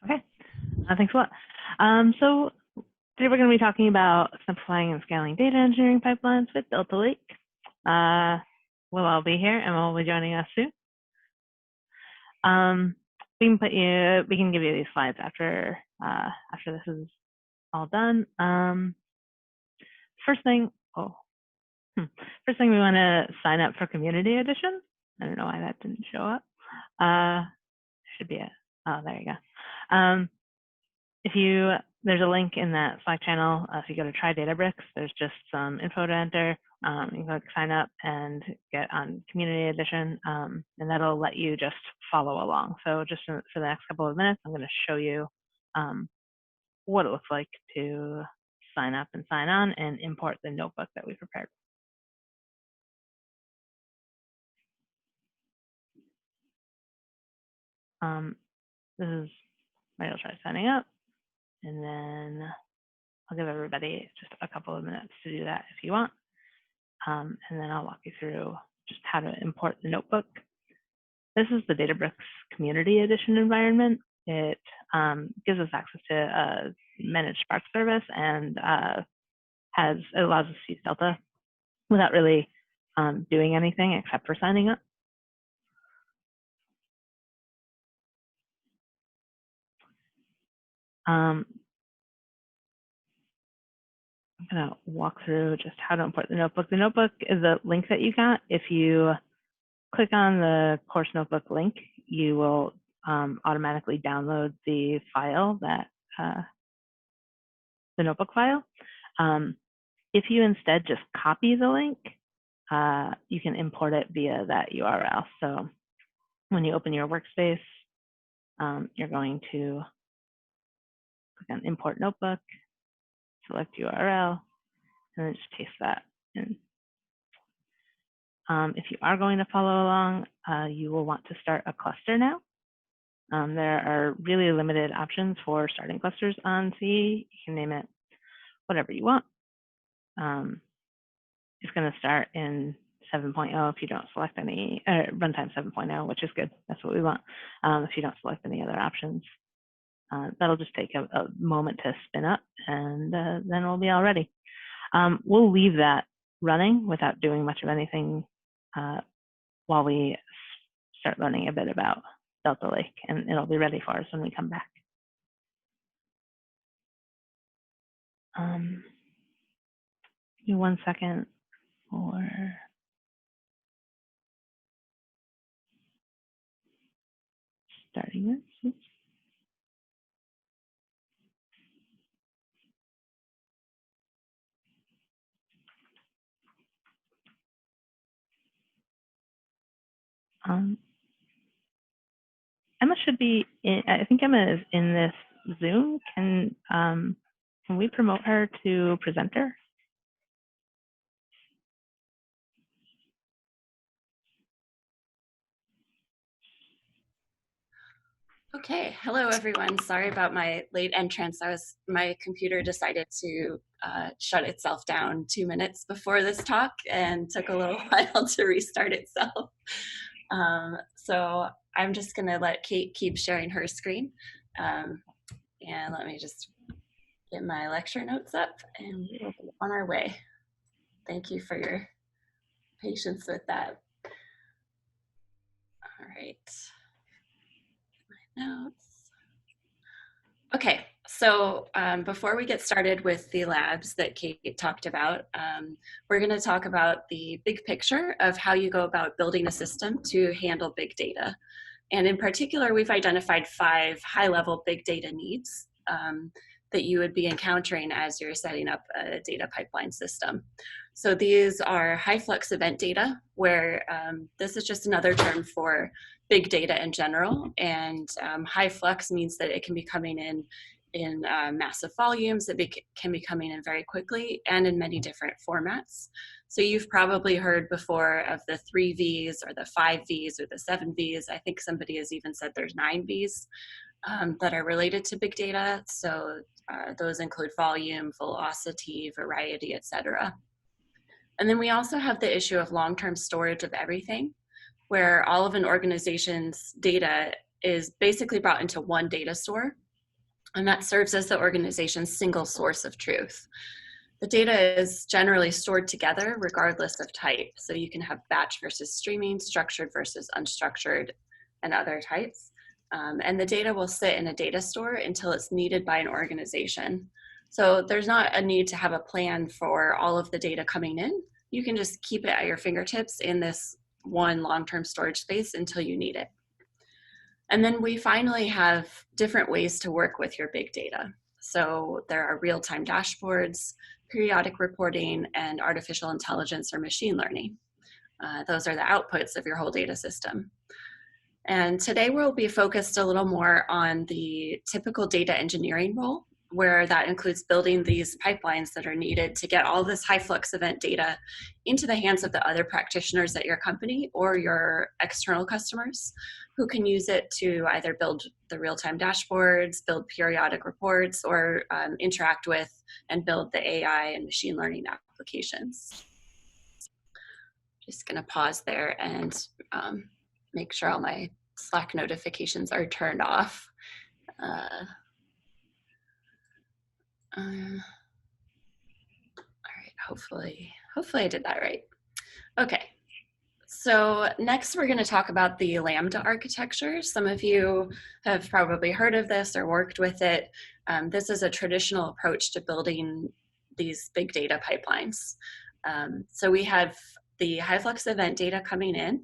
Okay, thanks a lot. So today we're going to be talking about simplifying and scaling data engineering pipelines with Delta Lake. We'll all be here and we'll be joining us soon. We can give you these slides after this is all done. First thing we want to sign up for Community Edition. I don't know why that didn't show up. Should be it. Oh, there you go. There's a link in that Slack channel. If you go to Try Databricks, there's just some info to enter. You can click sign up and get on Community Edition, and that'll let you just follow along. So just for the next couple of minutes, I'm going to show you what it looks like to sign up and sign on and import the notebook that we prepared. This is where you'll try signing up, and then I'll give everybody just a couple of minutes to do that if you want. And then I'll walk you through just how to import the notebook. This is the Databricks Community Edition environment. It gives us access to a managed Spark service and it allows us to use Delta without really doing anything except for signing up. I'm going to walk through just how to import the notebook. The notebook is a link that you got. If you click on the course notebook link, you will automatically download the file, the notebook file. If you instead just copy the link, you can import it via that URL. So when you open your workspace, you're going to click on Import Notebook, select URL, and then just paste that in. If you are going to follow along, you will want to start a cluster now. There are really limited options for starting clusters on C. You can name it whatever you want. It's going to start in 7.0 if you don't select any, runtime 7.0, which is good. That's what we want. If you don't select any other options. That'll just take a moment to spin up, and then we'll be all ready. We'll leave that running without doing much of anything while we start learning a bit about Delta Lake, and it'll be ready for us when we come back. Give me 1 second for starting this. Oops. Emma should be in, I think Emma is in this Zoom. Can we promote her to presenter? Okay, hello everyone. Sorry about my late entrance. My computer decided to shut itself down 2 minutes before this talk and took a little while to restart itself. So I'm just gonna let Kate keep sharing her screen. And let me just get my lecture notes up and we will be on our way. Thank you for your patience with that. All right. Notes. Okay, so before we get started with the labs that Kate talked about, we're going to talk about the big picture of how you go about building a system to handle big data. And in particular, we've identified 5 high-level big data needs that you would be encountering as you're setting up a data pipeline system. So these are high-flux event data, where this is just another term for big data in general, and high flux means that it can be coming in massive volumes, it can be coming in very quickly and in many different formats. So you've probably heard before of the 3 V's or the 5 V's or the 7 V's. I think somebody has even said there's 9 V's that are related to big data. So those include volume, velocity, variety, etc. And then we also have the issue of long-term storage of everything, where all of an organization's data is basically brought into one data store. and that serves as the organization's single source of truth. The data is generally stored together regardless of type. So you can have batch versus streaming, structured versus unstructured, and other types. And the data will sit in a data store until it's needed by an organization. So there's not a need to have a plan for all of the data coming in. You can just keep it at your fingertips in this one long-term storage space until you need it. And then we finally have different ways to work with your big data. So there are real-time dashboards, periodic reporting, and artificial intelligence or machine learning. Those are the outputs of your whole data system. And today we'll be focused a little more on the typical data engineering role, where that includes building these pipelines that are needed to get all this high flux event data into the hands of the other practitioners at your company or your external customers who can use it to either build the real-time dashboards, build periodic reports, or interact with and build the AI and machine learning applications. Just gonna pause there and make sure all my Slack notifications are turned off. All right, hopefully I did that right. Okay, so next we're going to talk about the Lambda architecture. Some of you have probably heard of this or worked with it. This is a traditional approach to building these big data pipelines. So we have the high flux event data coming in,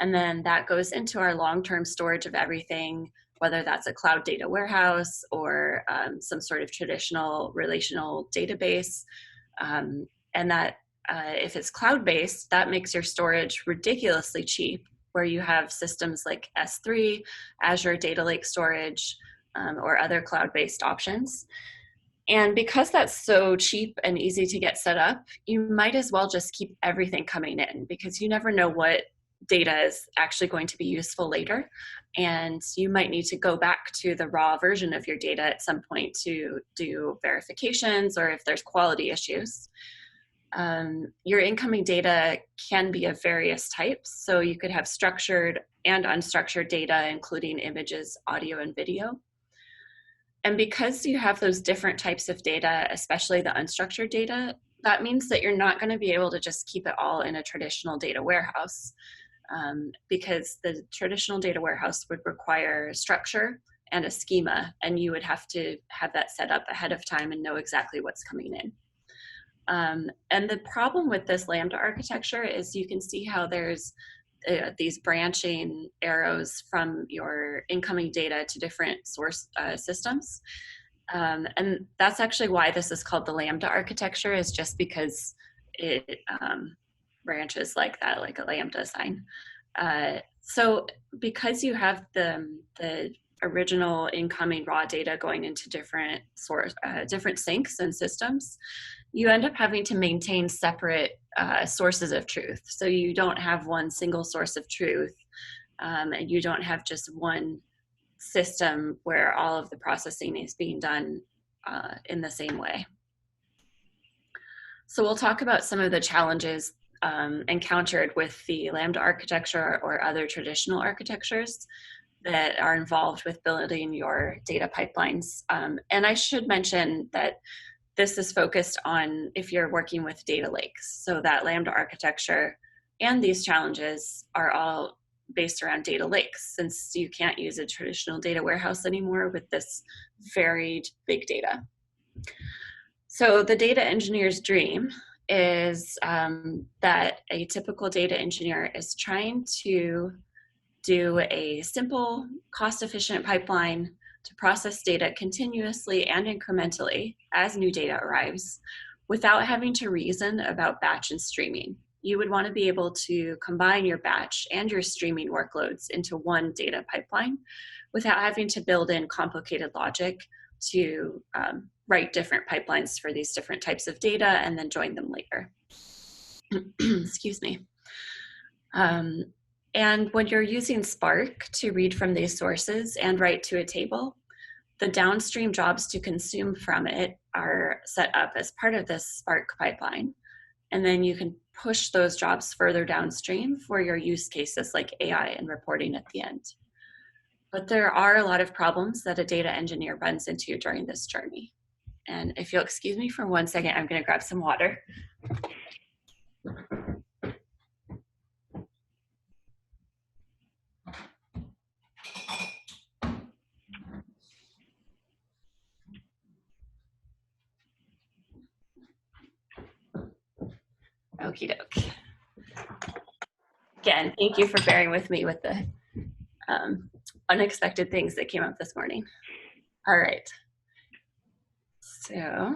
and then that goes into our long-term storage of everything, whether that's a cloud data warehouse or some sort of traditional relational database. And that if it's cloud-based, that makes your storage ridiculously cheap, where you have systems like S3, Azure Data Lake Storage, or other cloud-based options. And because that's so cheap and easy to get set up, you might as well just keep everything coming in, because you never know what data is actually going to be useful later. And you might need to go back to the raw version of your data at some point to do verifications or if there's quality issues. Your incoming data can be of various types. So you could have structured and unstructured data, including images, audio, and video. And because you have those different types of data, especially the unstructured data, that means that you're not going to be able to just keep it all in a traditional data warehouse. Because the traditional data warehouse would require structure and a schema, and you would have to have that set up ahead of time and know exactly what's coming in. And the problem with this Lambda architecture is you can see how there's these branching arrows from your incoming data to different source systems. And that's actually why this is called the Lambda architecture, is just because it branches like that, like a Lambda sign. So because you have the original incoming raw data going into different sinks and systems, you end up having to maintain separate sources of truth. So you don't have one single source of truth, and you don't have just one system where all of the processing is being done in the same way. So we'll talk about some of the challenges encountered with the Lambda architecture or other traditional architectures that are involved with building your data pipelines. And I should mention that this is focused on if you're working with data lakes. So that Lambda architecture and these challenges are all based around data lakes, since you can't use a traditional data warehouse anymore with this varied big data. So the data engineer's dream is that a typical data engineer is trying to do a simple, cost-efficient pipeline to process data continuously and incrementally as new data arrives without having to reason about batch and streaming. You would want to be able to combine your batch and your streaming workloads into one data pipeline without having to build in complicated logic to write different pipelines for these different types of data and then join them later. Excuse me. And when you're using Spark to read from these sources and write to a table, the downstream jobs to consume from it are set up as part of this Spark pipeline. And then you can push those jobs further downstream for your use cases like AI and reporting at the end. But there are a lot of problems that a data engineer runs into during this journey. And if you'll excuse me for 1 second, I'm going to grab some water. Okie doke. Again, thank you for bearing with me with the unexpected things that came up this morning. All right. So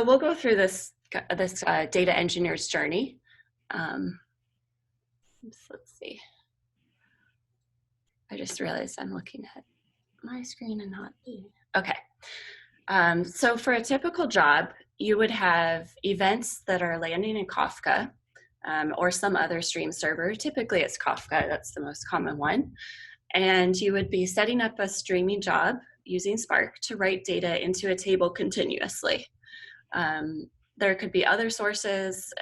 we'll go through this data engineer's journey. Let's see. I just realized I'm looking at my screen and not the. Okay. So for a typical job, you would have events that are landing in Kafka or some other stream server. Typically it's Kafka, that's the most common one. And you would be setting up a streaming job using Spark to write data into a table continuously. There could be other sources.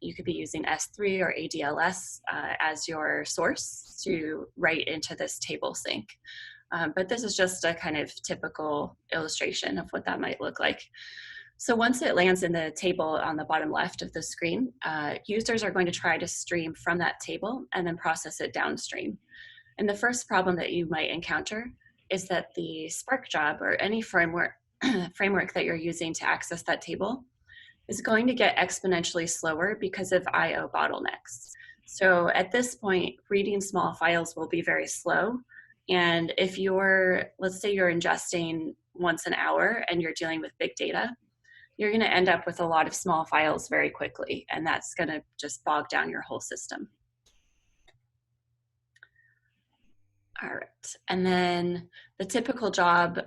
You could be using S3 or ADLS as your source to write into this table sync. But this is just a kind of typical illustration of what that might look like. So once it lands in the table on the bottom left of the screen, users are going to try to stream from that table and then process it downstream. And the first problem that you might encounter is that the Spark job or any framework that you're using to access that table is going to get exponentially slower because of I/O bottlenecks. So at this point, reading small files will be very slow. And if let's say you're ingesting once an hour and you're dealing with big data, you're going to end up with a lot of small files very quickly, and that's going to just bog down your whole system. All right, and then the typical job,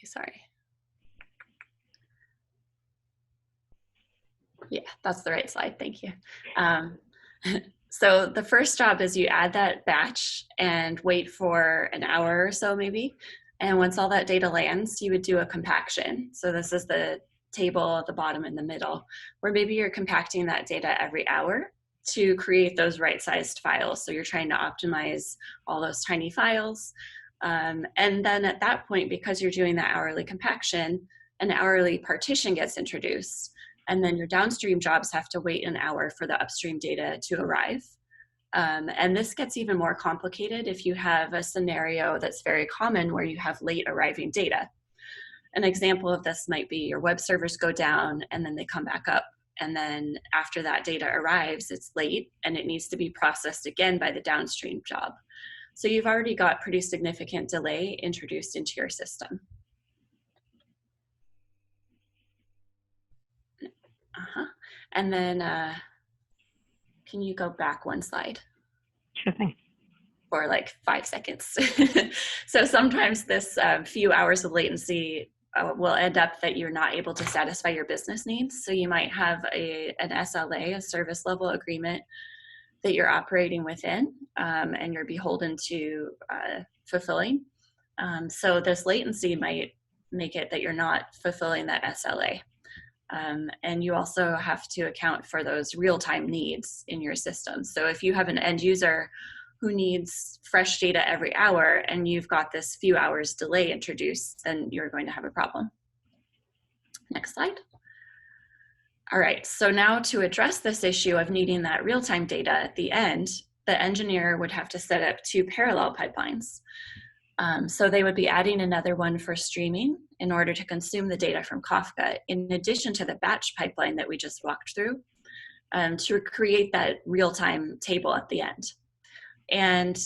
sorry. Yeah, that's the right slide, thank you. So the first job is you add that batch and wait for an hour or so maybe. And once all that data lands, you would do a compaction. So this is the table at the bottom in the middle, where maybe you're compacting that data every hour to create those right-sized files. So you're trying to optimize all those tiny files. And then at that point, because you're doing that hourly compaction, an hourly partition gets introduced. And then your downstream jobs have to wait an hour for the upstream data to arrive. And this gets even more complicated if you have a scenario that's very common where you have late arriving data. An example of this might be your web servers go down and then they come back up. And then after that data arrives, it's late and it needs to be processed again by the downstream job. So you've already got pretty significant delay introduced into your system. And then, can you go back one slide? Sure thing. For like 5 seconds. So sometimes this few hours of latency will end up that you're not able to satisfy your business needs. So you might have an SLA, a service level agreement, that you're operating within and you're beholden to fulfilling. So this latency might make it that you're not fulfilling that SLA. And you also have to account for those real-time needs in your system. So if you have an end user who needs fresh data every hour and you've got this few hours delay introduced, then you're going to have a problem. Next slide. All right, so now to address this issue of needing that real-time data at the end, the engineer would have to set up 2 parallel pipelines. So they would be adding another one for streaming in order to consume the data from Kafka, in addition to the batch pipeline that we just walked through, to create that real-time table at the end. And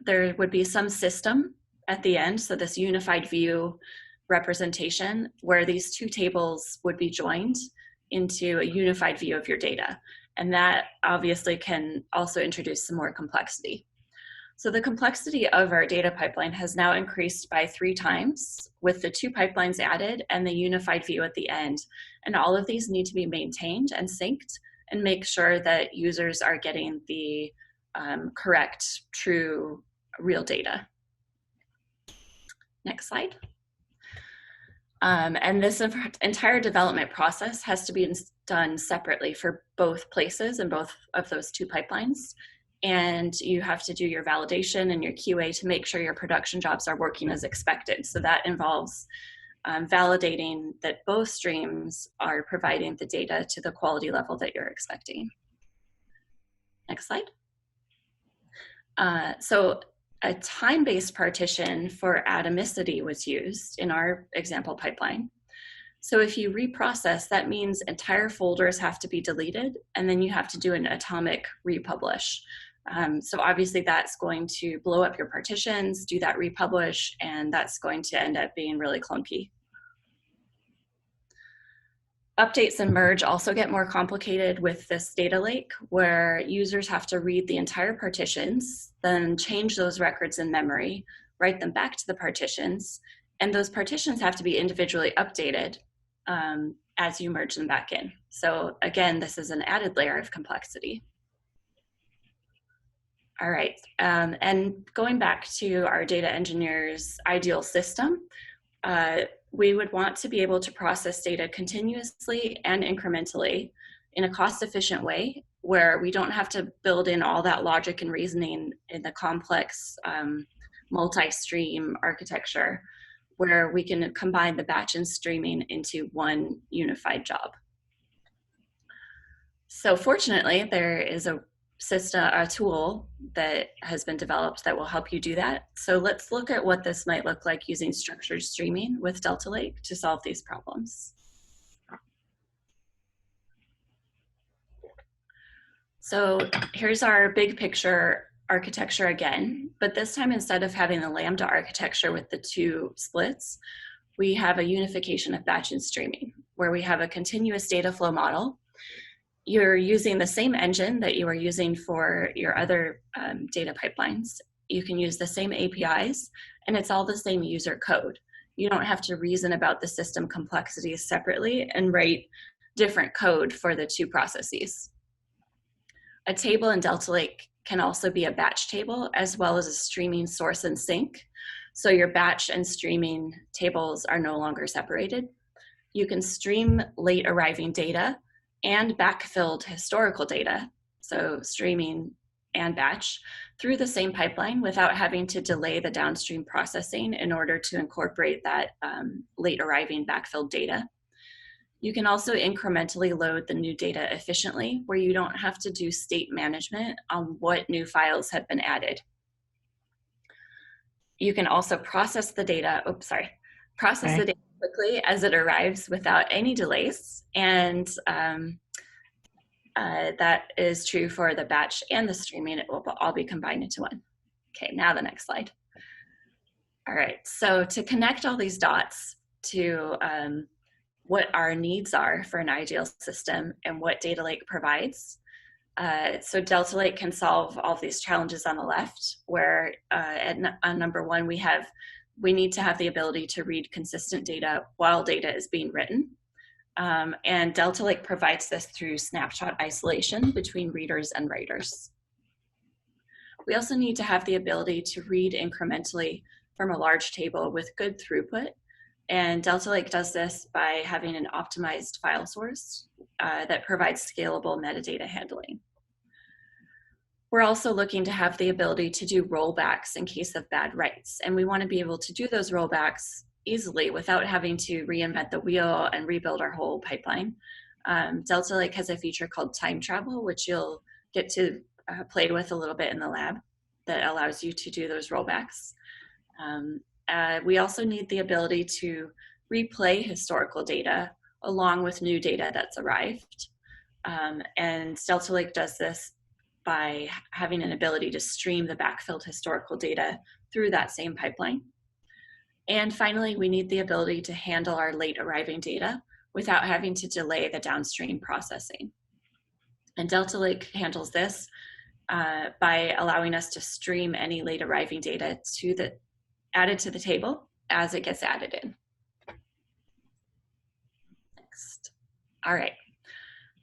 there would be some system at the end, so this unified view representation, where these 2 tables would be joined into a unified view of your data. And that obviously can also introduce some more complexity. So the complexity of our data pipeline has now increased by 3 times with the 2 pipelines added and the unified view at the end. And all of these need to be maintained and synced and make sure that users are getting the correct, true, real data. Next slide. And this entire development process has to be done separately for both places and both of those two pipelines. And you have to do your validation and your QA to make sure your production jobs are working as expected. So that involves validating that both streams are providing the data to the quality level that you're expecting. Next slide. So a time-based partition for atomicity was used in our example pipeline. So if you reprocess, that means entire folders have to be deleted, and then you have to do an atomic republish. So obviously that's going to blow up your partitions, do that republish, and that's going to end up being really clunky. Updates and merge also get more complicated with this data lake, where users have to read the entire partitions, then change those records in memory, write them back to the partitions, and those partitions have to be individually updated as you merge them back in. So again, this is an added layer of complexity. All right, and going back to our data engineer's ideal system, we would want to be able to process data continuously and incrementally in a cost-efficient way, where we don't have to build in all that logic and reasoning in the complex multi-stream architecture, where we can combine the batch and streaming into one unified job. So fortunately, there is a tool that has been developed that will help you do that. So let's look at what this might look like using structured streaming with Delta Lake to solve these problems. So here's our big picture architecture again, but this time instead of having the Lambda architecture with the two splits, we have a unification of batch and streaming, where we have a continuous data flow model. You're using the same engine that you are using for your other data pipelines. You can use the same APIs, and it's all the same user code. You don't have to reason about the system complexities separately and write different code for the two processes. A table in Delta Lake can also be a batch table as well as a streaming source and sink. So your batch and streaming tables are no longer separated. You can stream late arriving data and backfilled historical data, so streaming and batch, through the same pipeline without having to delay the downstream processing in order to incorporate that late arriving backfilled data. You can also incrementally load the new data efficiently, where you don't have to do state management on what new files have been added. You can also process the data, the data quickly as it arrives without any delays, and that is true for the batch and the streaming. It will all be combined into one. Okay, now the next slide. All right, so to connect all these dots to what our needs are for an ideal system and what Data Lake provides. So Delta Lake can solve all of these challenges on the left, where on number one, we need to have the ability to read consistent data while data is being written. And Delta Lake provides this through snapshot isolation between readers and writers. We also need to have the ability to read incrementally from a large table with good throughput. And Delta Lake does this by having an optimized file source that provides scalable metadata handling. We're also looking to have the ability to do rollbacks in case of bad writes. And we want to be able to do those rollbacks easily without having to reinvent the wheel and rebuild our whole pipeline. Delta Lake has a feature called time travel, which you'll get to play with a little bit in the lab, that allows you to do those rollbacks. We also need the ability to replay historical data along with new data that's arrived. And Delta Lake does this by having an ability to stream the backfilled historical data through that same pipeline. And finally, we need the ability to handle our late arriving data without having to delay the downstream processing. And Delta Lake handles this by allowing us to stream any late arriving data added to the table as it gets added in. Next. All right.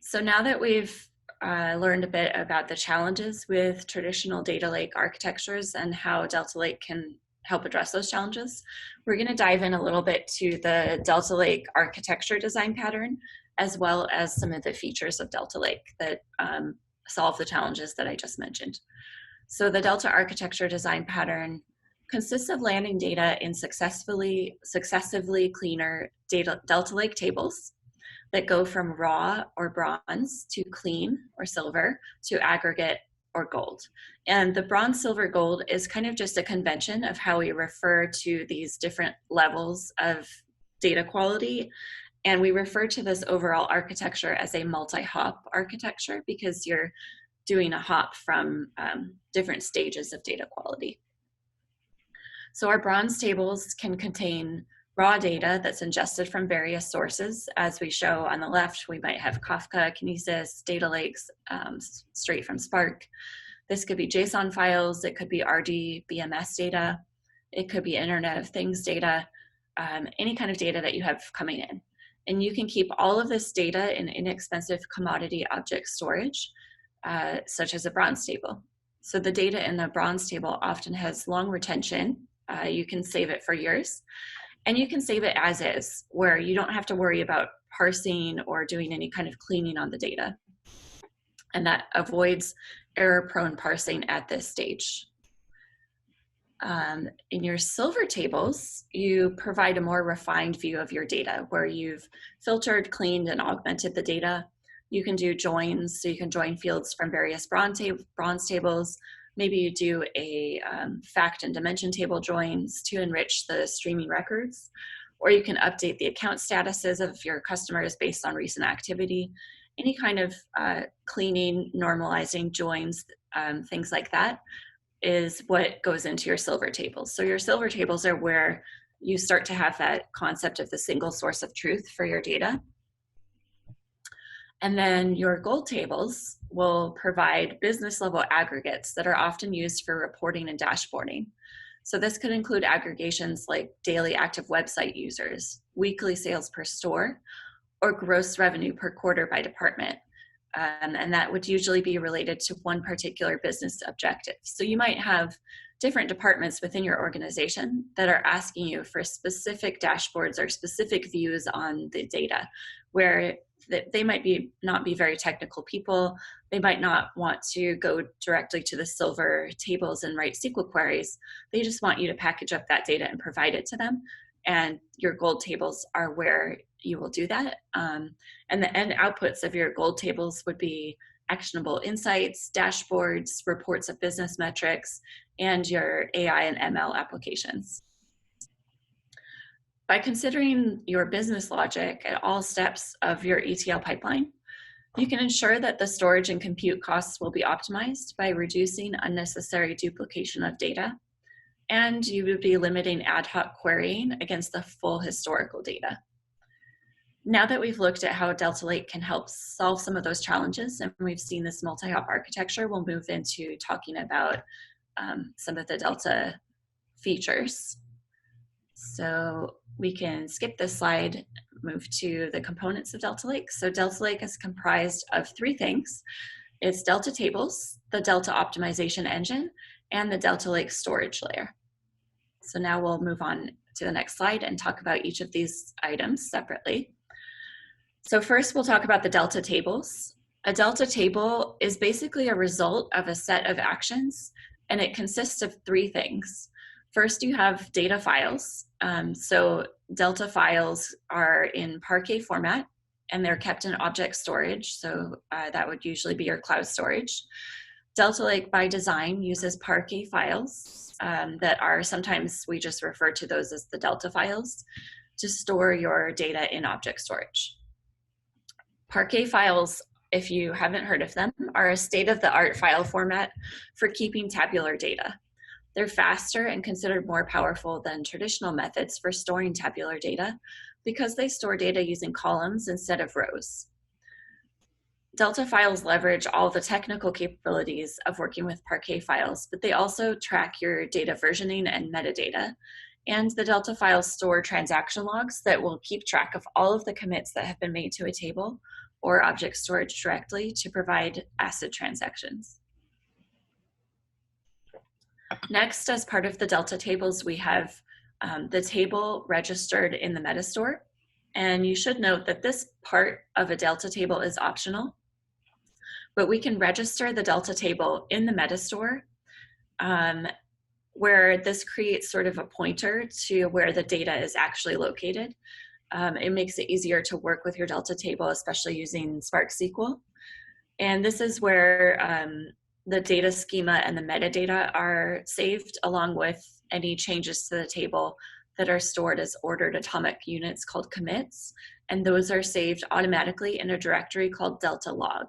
So now that we've learned a bit about the challenges with traditional data lake architectures and how Delta Lake can help address those challenges. We're going to dive in a little bit to the Delta Lake architecture design pattern, as well as some of the features of Delta Lake that solve the challenges that I just mentioned. So the Delta architecture design pattern consists of landing data in successively cleaner Delta Lake tables that go from raw or bronze to clean or silver to aggregate or gold. And the bronze, silver, gold is kind of just a convention of how we refer to these different levels of data quality. And we refer to this overall architecture as a multi-hop architecture because you're doing a hop from different stages of data quality. So our bronze tables can contain raw data that's ingested from various sources. As we show on the left, we might have Kafka, Kinesis, data lakes straight from Spark. This could be JSON files, it could be RD, BMS data, it could be Internet of Things data, any kind of data that you have coming in. And you can keep all of this data in inexpensive commodity object storage, such as a bronze table. So the data in the bronze table often has long retention. You can save it for years. And you can save it as is, where you don't have to worry about parsing or doing any kind of cleaning on the data. And that avoids error-prone parsing at this stage. In your silver tables, you provide a more refined view of your data, where you've filtered, cleaned, and augmented the data. You can do joins, so you can join fields from various bronze tables. Maybe you do a fact and dimension table joins to enrich the streaming records, or you can update the account statuses of your customers based on recent activity. Any kind of cleaning, normalizing, joins, things like that is what goes into your silver tables. So your silver tables are where you start to have that concept of the single source of truth for your data. And then your gold tables will provide business level aggregates that are often used for reporting and dashboarding. So this could include aggregations like daily active website users, weekly sales per store, or gross revenue per quarter by department. And that would usually be related to one particular business objective. So you might have different departments within your organization that are asking you for specific dashboards or specific views on the data, where they might not be very technical people. They might not want to go directly to the silver tables and write SQL queries. They just want you to package up that data and provide it to them. And your gold tables are where you will do that. And the end outputs of your gold tables would be actionable insights, dashboards, reports of business metrics, and your AI and ML applications. By considering your business logic at all steps of your ETL pipeline, you can ensure that the storage and compute costs will be optimized by reducing unnecessary duplication of data, and you would be limiting ad hoc querying against the full historical data. Now that we've looked at how Delta Lake can help solve some of those challenges, and we've seen this multi-hop architecture, we'll move into talking about some of the Delta features. So we can skip this slide, move to the components of Delta Lake. So Delta Lake is comprised of three things. It's Delta Tables, the Delta Optimization Engine, and the Delta Lake storage layer. So now we'll move on to the next slide and talk about each of these items separately. So first we'll talk about the Delta Tables. A Delta Table is basically a result of a set of actions, and it consists of three things. First, you have data files. So Delta files are in Parquet format, and they're kept in object storage. So that would usually be your cloud storage. Delta Lake by design uses Parquet files that are sometimes, we just refer to those as the Delta files, to store your data in object storage. Parquet files, if you haven't heard of them, are a state-of-the-art file format for keeping tabular data. They're faster and considered more powerful than traditional methods for storing tabular data because they store data using columns instead of rows. Delta files leverage all the technical capabilities of working with Parquet files, but they also track your data versioning and metadata. And the Delta files store transaction logs that will keep track of all of the commits that have been made to a table or object storage directly to provide ACID transactions. Next, as part of the Delta tables, we have the table registered in the metastore. And you should note that this part of a Delta table is optional, but we can register the Delta table in the metastore, where this creates sort of a pointer to where the data is actually located. It makes it easier to work with your Delta table, especially using Spark SQL. And this is where the data schema and the metadata are saved, along with any changes to the table that are stored as ordered atomic units called commits. And those are saved automatically in a directory called Delta log.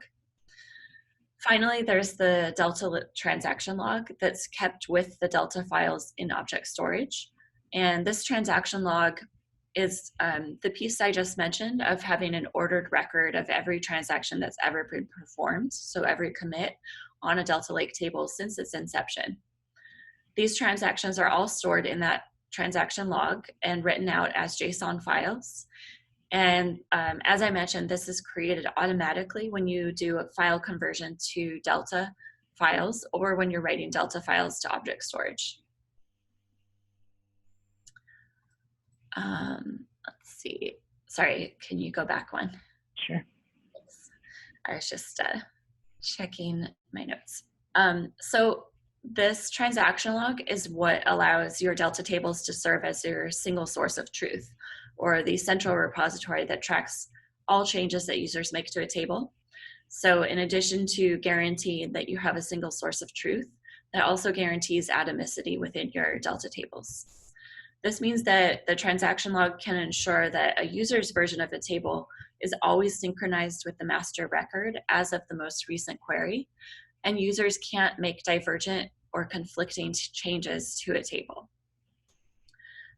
Finally, there's the Delta transaction log that's kept with the Delta files in object storage. And this transaction log is the piece I just mentioned of having an ordered record of every transaction that's ever been performed, so every commit on a Delta Lake table since its inception. These transactions are all stored in that transaction log and written out as JSON files. And as I mentioned, this is created automatically when you do a file conversion to Delta files or when you're writing Delta files to object storage. Let's see. Sorry, can you go back one? Sure. Thanks. I was just checking my notes. So this transaction log is what allows your Delta tables to serve as your single source of truth, or the central repository that tracks all changes that users make to a table. So in addition to guaranteeing that you have a single source of truth, that also guarantees atomicity within your Delta tables. This means that the transaction log can ensure that a user's version of a table is always synchronized with the master record as of the most recent query, and users can't make divergent or conflicting changes to a table.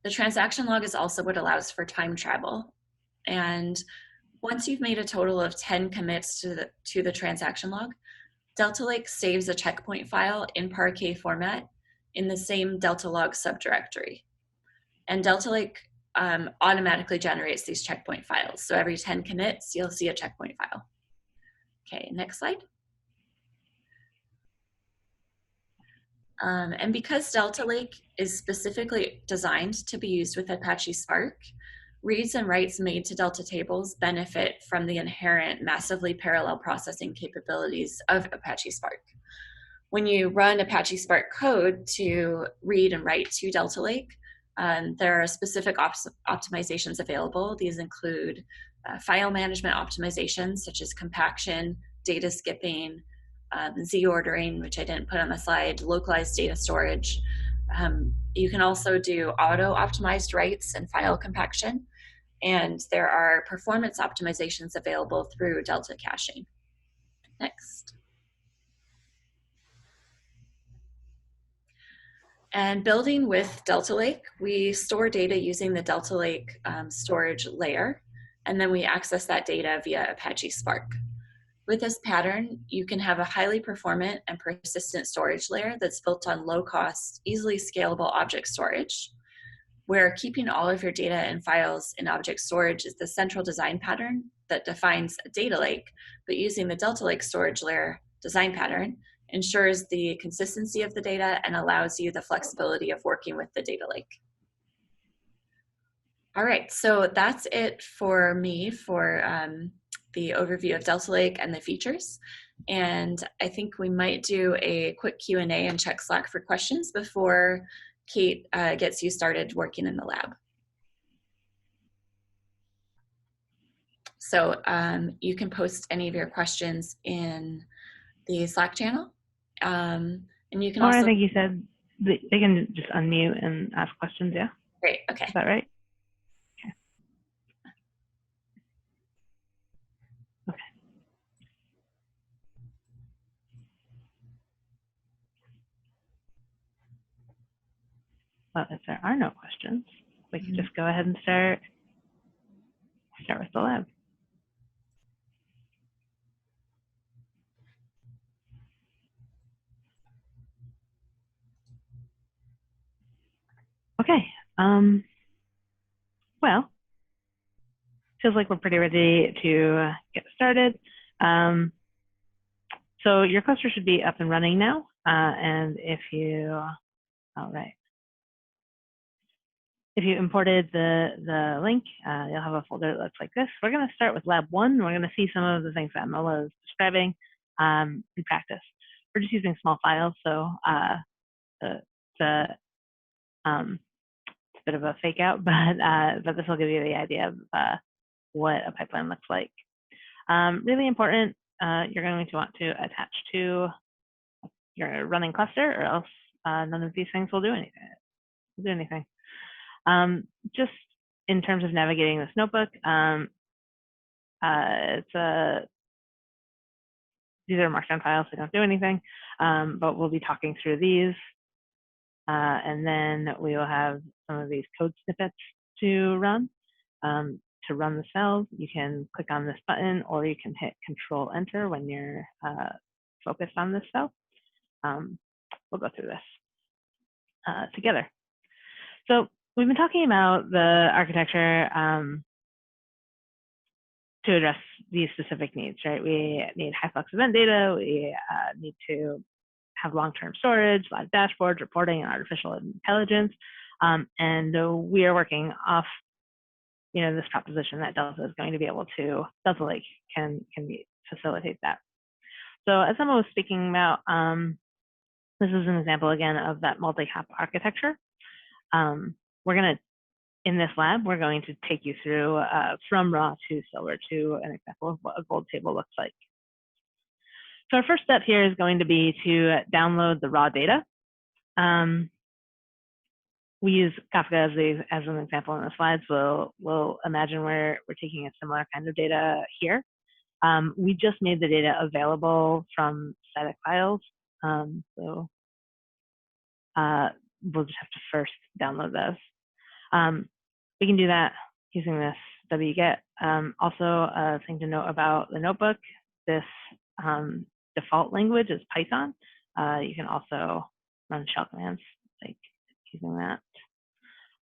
The transaction log is also what allows for time travel. And once you've made a total of 10 commits to the transaction log, Delta Lake saves a checkpoint file in Parquet format in the same Delta log subdirectory. And Delta Lake automatically generates these checkpoint files. So every 10 commits, you'll see a checkpoint file. Okay, next slide. And because Delta Lake is specifically designed to be used with Apache Spark, reads and writes made to Delta tables benefit from the inherent massively parallel processing capabilities of Apache Spark. When you run Apache Spark code to read and write to Delta Lake, there are specific optimizations available. These include file management optimizations such as compaction, data skipping, Z-ordering, which I didn't put on the slide, localized data storage. You can also do auto-optimized writes and file compaction. And there are performance optimizations available through Delta caching. Next. And building with Delta Lake, we store data using the Delta Lake storage layer, and then we access that data via Apache Spark. With this pattern, you can have a highly performant and persistent storage layer that's built on low-cost, easily scalable object storage, where keeping all of your data and files in object storage is the central design pattern that defines a data lake, but using the Delta Lake storage layer design pattern ensures the consistency of the data and allows you the flexibility of working with the data lake. All right, so that's it for me for the overview of Delta Lake and the features. And I think we might do a quick Q&A and check Slack for questions before Kate gets you started working in the lab. So you can post any of your questions in the Slack channel. And you can also— I think you said they can just unmute and ask questions, yeah? Great, okay. Is that right? Okay. Well, if there are no questions, we can just go ahead and start with the lab. Okay. Well, feels like we're pretty ready to get started. So your cluster should be up and running now. And if you All right. If you imported the link, you'll have a folder that looks like this. We're going to start with Lab 1. We're going to see some of the things that Mola is describing in practice. We're just using small files, so it's a bit of a fake out, but this will give you the idea of what a pipeline looks like. Really important, you're going to want to attach to your running cluster, or else none of these things will do anything. Just in terms of navigating this notebook, these are markdown files, so don't do anything, but we'll be talking through these, and then we will have some of these code snippets to run. To run the cells, you can click on this button, or you can hit Control Enter when you're focused on this cell. We'll go through this together. So we've been talking about the architecture to address these specific needs, right? We need high flux event data. We need to have long-term storage, live dashboards, reporting, and artificial intelligence. And we are working off, this proposition that Delta is going to be able to, Delta Lake can facilitate that. So as Emma was speaking about, this is an example again of that multi-hop architecture. We're going to, in this lab, we're going to take you through from raw to silver to an example of what a gold table looks like. So our first step here is going to be to download the raw data. We use Kafka as an example in the slides. We'll imagine we're taking a similar kind of data here. We just made the data available from static files. So we'll just have to first download those. We can do that using this wget. Also, a thing to note about the notebook, this default language is Python. You can also run shell commands like using that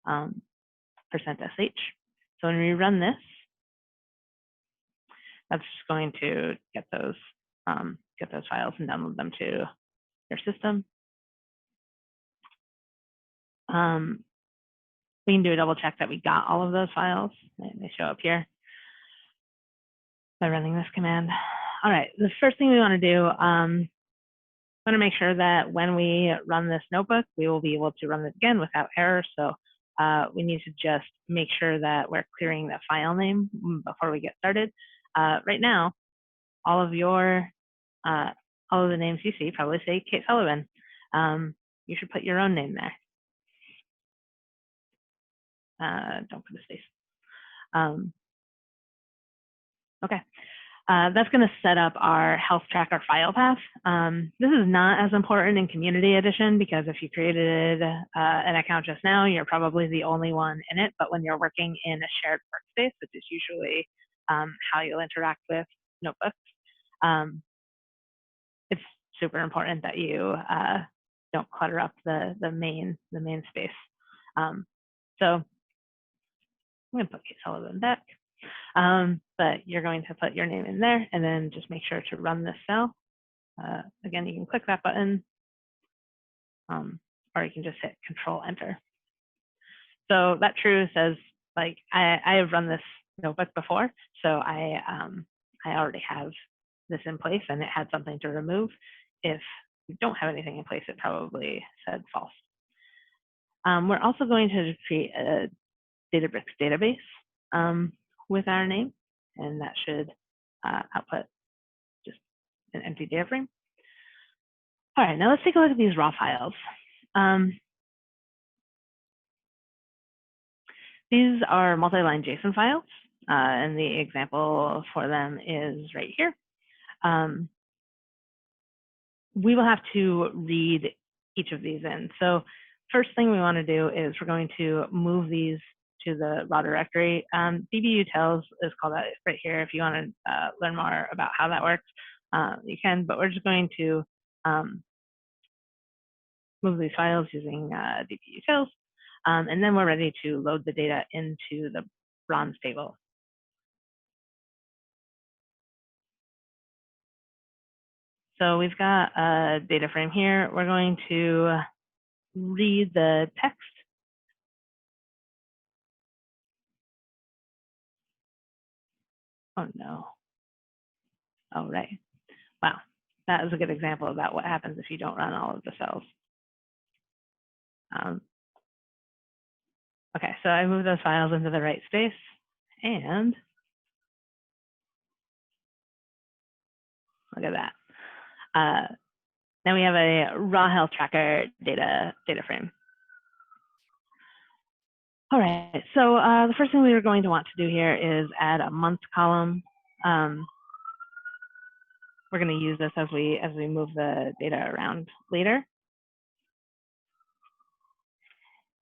%sh. So when we run this, that's just going to get those files and download them to your system. We can do a double check that we got all of those files. They show up here by running this command. All right, the first thing we want to do, want to make sure that when we run this notebook, we will be able to run it again without error. So we need to just make sure that we're clearing the file name before we get started. Right now, all of the names you see probably say Kate Sullivan. You should put your own name there. Don't put a space. Okay. That's going to set up our health tracker file path. This is not as important in Community Edition because if you created an account just now, you're probably the only one in it. But when you're working in a shared workspace, which is usually how you'll interact with notebooks, it's super important that you don't clutter up the main space. So I'm going to put Kate Sullivan back. But you're going to put your name in there and then just make sure to run this cell. Again, you can click that button or you can just hit Control Enter. So that true says, like, I have run this notebook before, so I already have this in place and it had something to remove. If you don't have anything in place, it probably said false. We're also going to create a Databricks database with our name, and that should output just an empty data frame. All right, now let's take a look at these raw files. These are multi-line JSON files, and the example for them is right here. We will have to read each of these in. So first thing we want to do is we're going to move these to the raw directory. DBUtils is called out right here. If you want to learn more about how that works, you can, but we're just going to move these files using DBUtils, and then we're ready to load the data into the bronze table. So we've got a data frame here. We're going to read the text. Oh no. Oh, right. Wow. That is a good example about what happens if you don't run all of the cells. Okay, so I moved those files into the right space, and look at that. Now we have a raw health tracker data frame. All right, so the first thing we are going to want to do here is add a month column. We're going to use this as we move the data around later.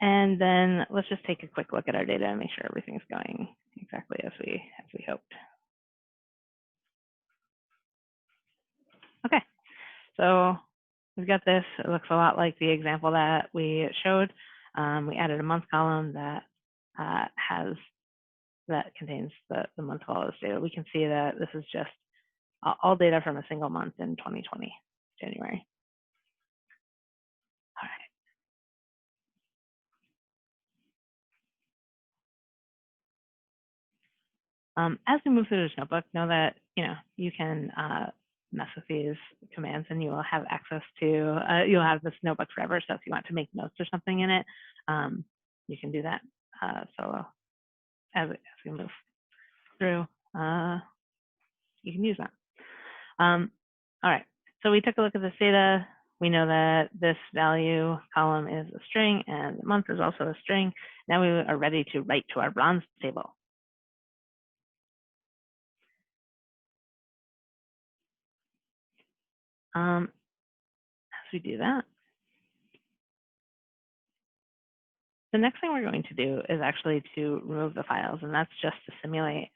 And then let's just take a quick look at our data and make sure everything's going exactly as we hoped. Okay, so we've got this. It looks a lot like the example that we showed. We added a month column that contains the month of all this data. We can see that this is just all data from a single month in 2020, January. All right. As we move through this notebook, know that you can mess with these commands, and you will have access to you'll have this notebook forever. So if you want to make notes or something in it, you can do that solo as we move through. You can use that. All right. So we took a look at this data. We know that this value column is a string and the month is also a string. Now we are ready to write to our bronze table. As we do that, the next thing we're going to do is actually to remove the files, and that's just to simulate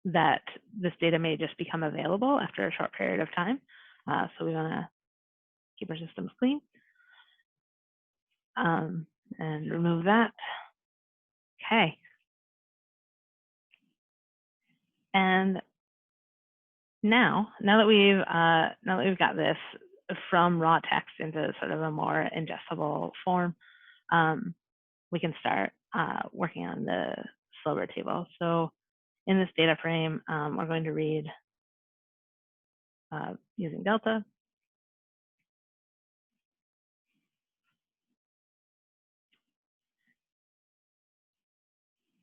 that this data may just become available after a short period of time. So we want to keep our systems clean and remove that. Okay. And now that we've got this from raw text into sort of a more ingestible form, we can start working on the slower table. So in this data frame, we're going to read using Delta.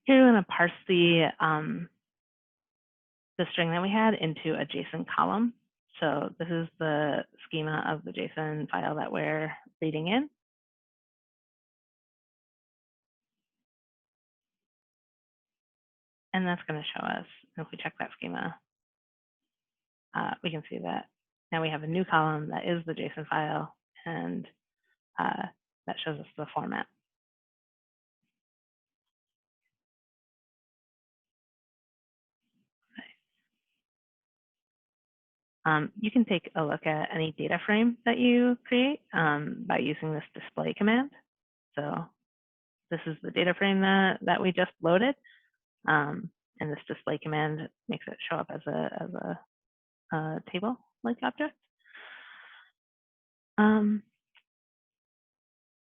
Here we're going to parse the string that we had into a JSON column. So this is the schema of the JSON file that we're reading in. And that's going to show us, if we check that schema, we can see that now we have a new column that is the JSON file, and that shows us the format. You can take a look at any data frame that you create by using this display command. So this is the data frame that we just loaded, and this display command makes it show up as a table-like object.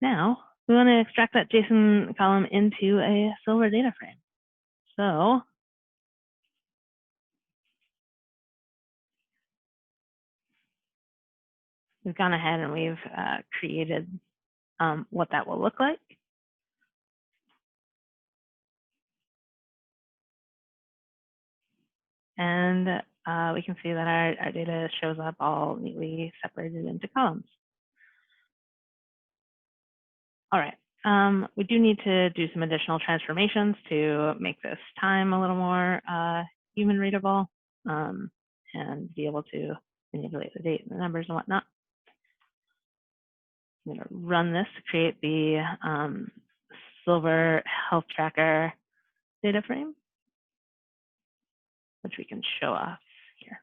Now we want to extract that JSON column into a silver data frame. So we've gone ahead and we've created what that will look like. And we can see that our data shows up all neatly separated into columns. All right. We do need to do some additional transformations to make this time a little more human readable and be able to manipulate the date and the numbers and whatnot. I'm going to run this to create the Silver Health Tracker data frame, which we can show off here.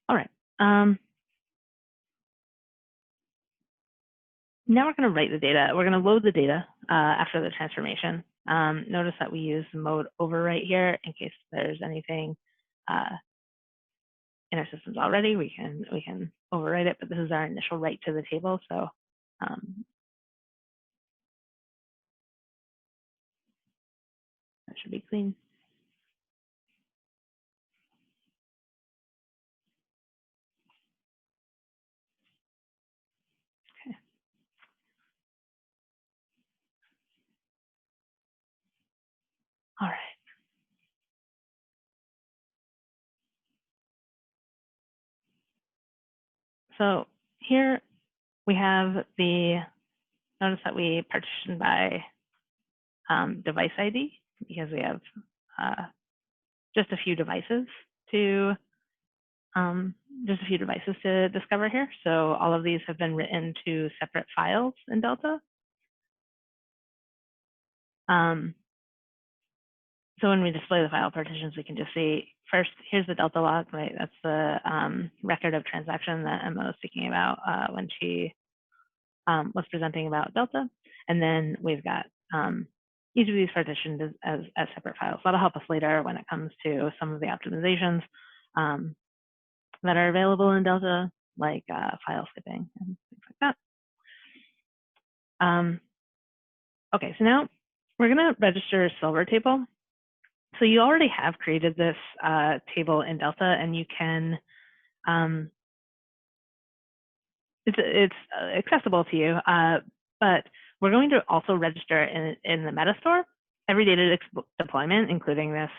All right. Now we're going to write the data. We're going to load the data after the transformation. Notice that we use mode overwrite here in case there's anything inner systems already, we can overwrite it, but this is our initial write to the table, so that should be clean. Okay. All right. So here we have the, notice that we partition by device ID because we have just a few devices to discover here. So all of these have been written to separate files in Delta. So when we display the file partitions, we can just see first, here's the Delta log, right? That's the record of transaction that Emma was speaking about when she was presenting about Delta. And then we've got each of these partitioned as separate files. That'll help us later when it comes to some of the optimizations that are available in Delta, like file skipping and things like that. Okay, so now we're going to register a silver table. So you already have created this table in Delta, and you can, it's accessible to you, but we're going to also register in the Metastore. Every data deployment, including this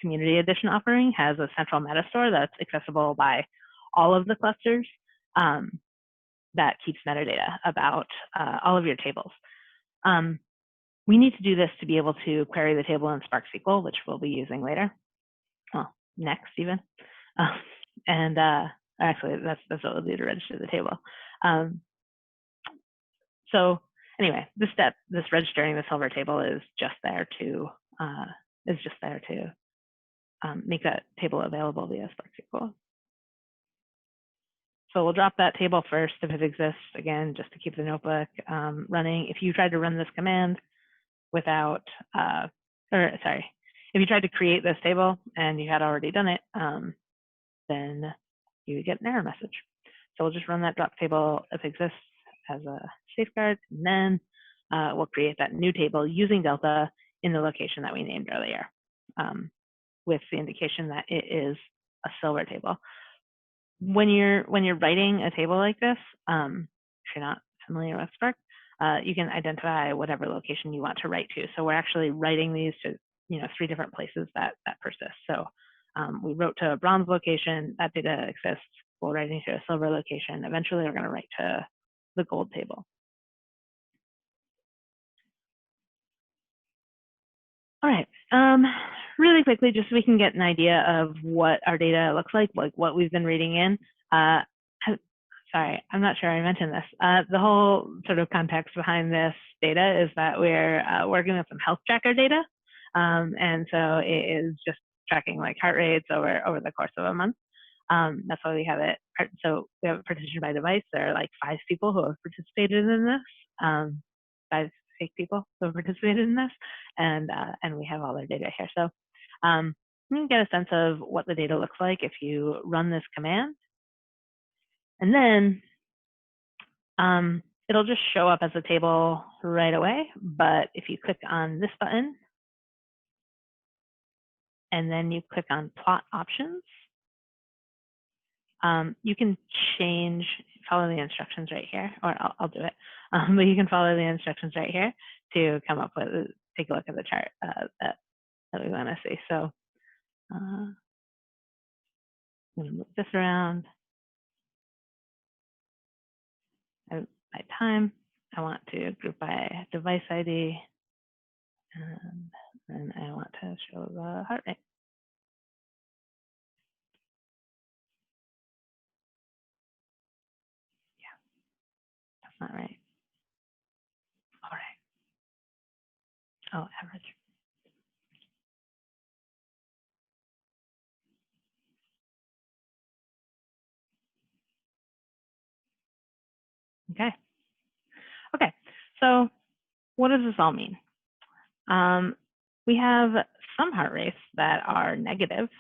community edition offering, has a central Metastore that's accessible by all of the clusters that keeps metadata about all of your tables. We need to do this to be able to query the table in Spark SQL, which we'll be using later. Well, next even. And actually, that's what we'll do to register the table. So anyway, this step, this registering the silver table, is just there to make that table available via Spark SQL. So we'll drop that table first if it exists, again, just to keep the notebook running. If you tried to run this command without, if you tried to create this table and you had already done it, then you would get an error message. So we'll just run that drop table if it exists as a safeguard, and then we'll create that new table using Delta in the location that we named earlier, with the indication that it is a silver table. When you're writing a table like this, if you're not familiar with Spark, you can identify whatever location you want to write to. So we're actually writing these to 3 different places that persist. So we wrote to a bronze location, that data exists. We're writing to a silver location. Eventually, we're going to write to the gold table. All right. Really quickly, just so we can get an idea of what our data looks like what we've been reading in. Sorry, I'm not sure I mentioned this. The whole sort of context behind this data is that we're working with some health tracker data. And so it is just tracking like heart rates over the course of a month. That's why we have it. So we have it partitioned by device. There are like 5 people who have participated in this, 5 fake people who have participated in this, and we have all their data here. So you can get a sense of what the data looks like if you run this command. And then it'll just show up as a table right away. But if you click on this button, and then you click on plot options, you can follow the instructions right here, or I'll do it. But you can follow the instructions right here to come up with, take a look at the chart that we want to see. So I'm going to move this around. By time, I want to group by device ID, and then I want to show the heart rate. Yeah, that's not right. All right. Oh, average. Okay. Okay. So what does this all mean? We have some heart rates that are negative,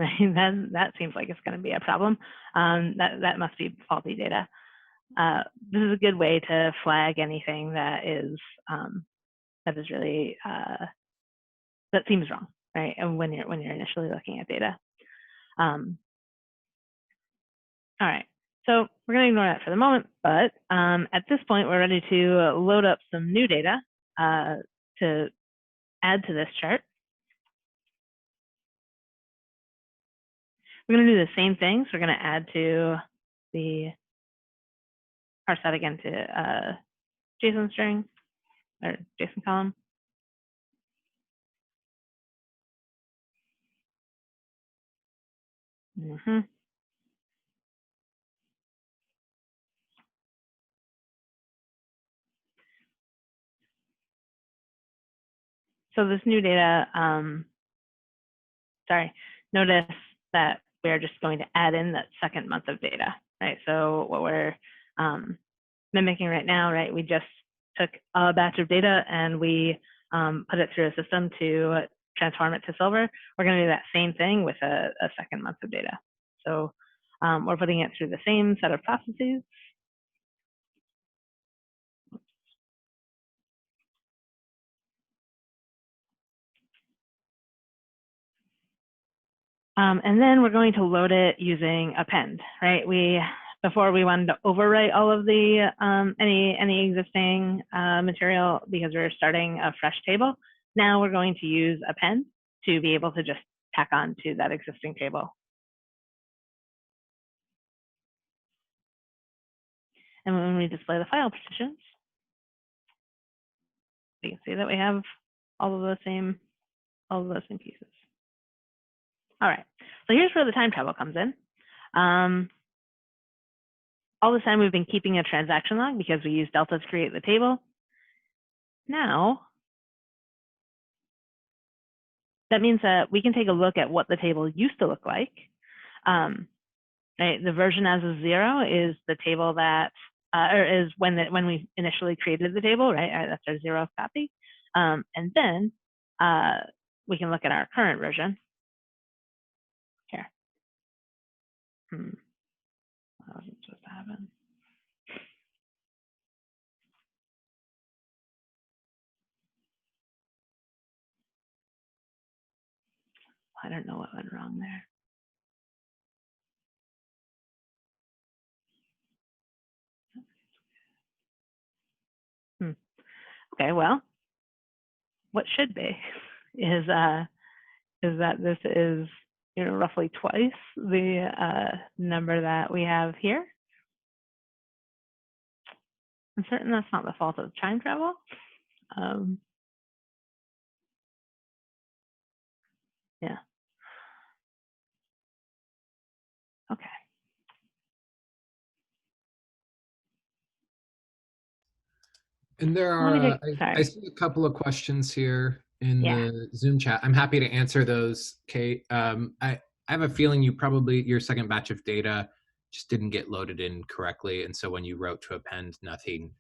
right? That seems like it's going to be a problem. That must be faulty data. This is a good way to flag anything that is really that seems wrong, right? And when you're initially looking at data. All right, so we're going to ignore that for the moment, but at this point, we're ready to load up some new data to add to this chart. We're going to do the same thing. So we're going to add to parse that again to JSON string or JSON column. So this new data, notice that we're just going to add in that second month of data, right? So what we're mimicking right now, right? We just took a batch of data and we put it through a system to transform it to silver. We're going to do that same thing with a second month of data. So we're putting it through the same set of processes. And then we're going to load it using append, right? Before we wanted to overwrite all of the any existing material because we're starting a fresh table. Now we're going to use append to be able to just tack on to that existing table. And when we display the file partitions, we can see that we have all of those same pieces. All right, so here's where the time travel comes in. All this time we've been keeping a transaction log because we use Delta to create the table. Now, that means that we can take a look at what the table used to look like. Right, the version as of 0 is the table that, or is when we initially created the table, right? That's our 0th copy. And then we can look at our current version. Here. That wasn't supposed to happen. I don't know what went wrong there. Okay, well, what should be is that this is roughly twice the number that we have here. I'm certain that's not the fault of time travel. Yeah. Okay. And there are, I see a couple of questions here in the Zoom chat. I'm happy to answer those, Kate. I have a feeling your second batch of data just didn't get loaded in correctly. And so when you wrote to append, nothing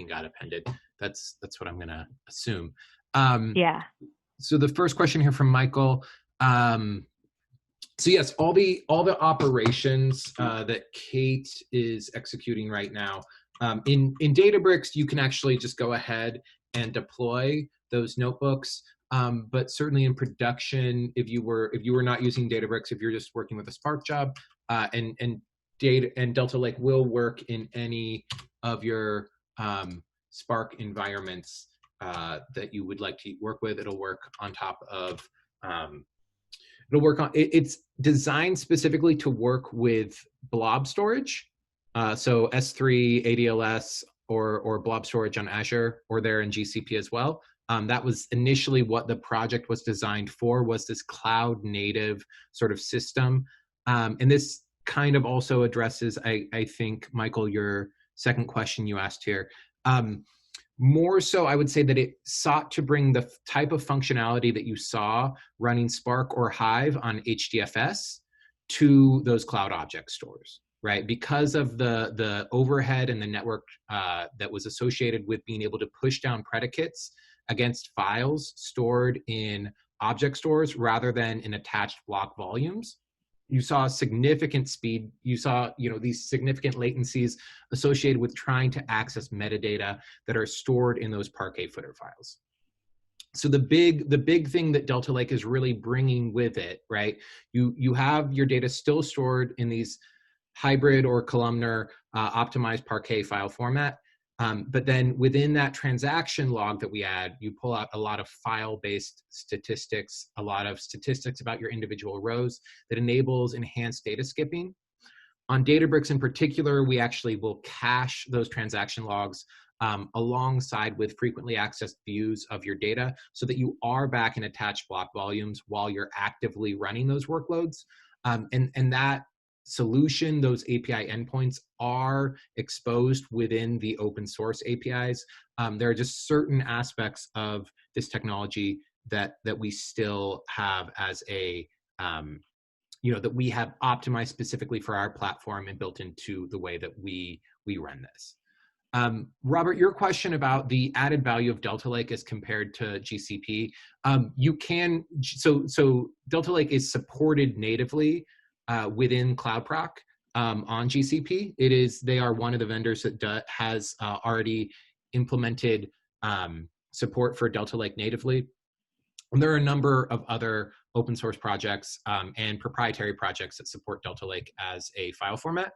got appended. That's what I'm gonna assume. Yeah. So the first question here from Michael. So yes, all the operations that Kate is executing right now, in Databricks, you can actually just go ahead and deploy those notebooks. But certainly in production, if you were not using Databricks, if you're just working with a Spark job, and Delta Lake will work in any of your Spark environments that you would like to work with. It'll work on top of. It's designed specifically to work with blob storage. So S3, ADLS, or blob storage on Azure, or there in GCP as well. That was initially what the project was designed for, was this cloud native sort of system. And this kind of also addresses, I think, Michael, your second question you asked here. More so, I would say that it sought to bring the type of functionality that you saw running Spark or Hive on HDFS to those cloud object stores, right? Because of the overhead and the network that was associated with being able to push down predicates against files stored in object stores rather than in attached block volumes, you saw significant speed. You saw, these significant latencies associated with trying to access metadata that are stored in those Parquet footer files. So the big thing that Delta Lake is really bringing with it, right? You have your data still stored in these hybrid or columnar optimized Parquet file format. But then within that transaction log that we add, you pull out a lot of file-based statistics, a lot of statistics about your individual rows that enables enhanced data skipping. On Databricks in particular, we actually will cache those transaction logs alongside with frequently accessed views of your data so that you are back in attached block volumes while you're actively running those workloads. And that solution, those API endpoints are exposed within the open source APIs. There are just certain aspects of this technology that we still have as a, that we have optimized specifically for our platform and built into the way that we run this. Robert, your question about the added value of Delta Lake as compared to GCP, so Delta Lake is supported natively within CloudProc on GCP. They are one of the vendors that has already implemented support for Delta Lake natively. And there are a number of other open source projects and proprietary projects that support Delta Lake as a file format.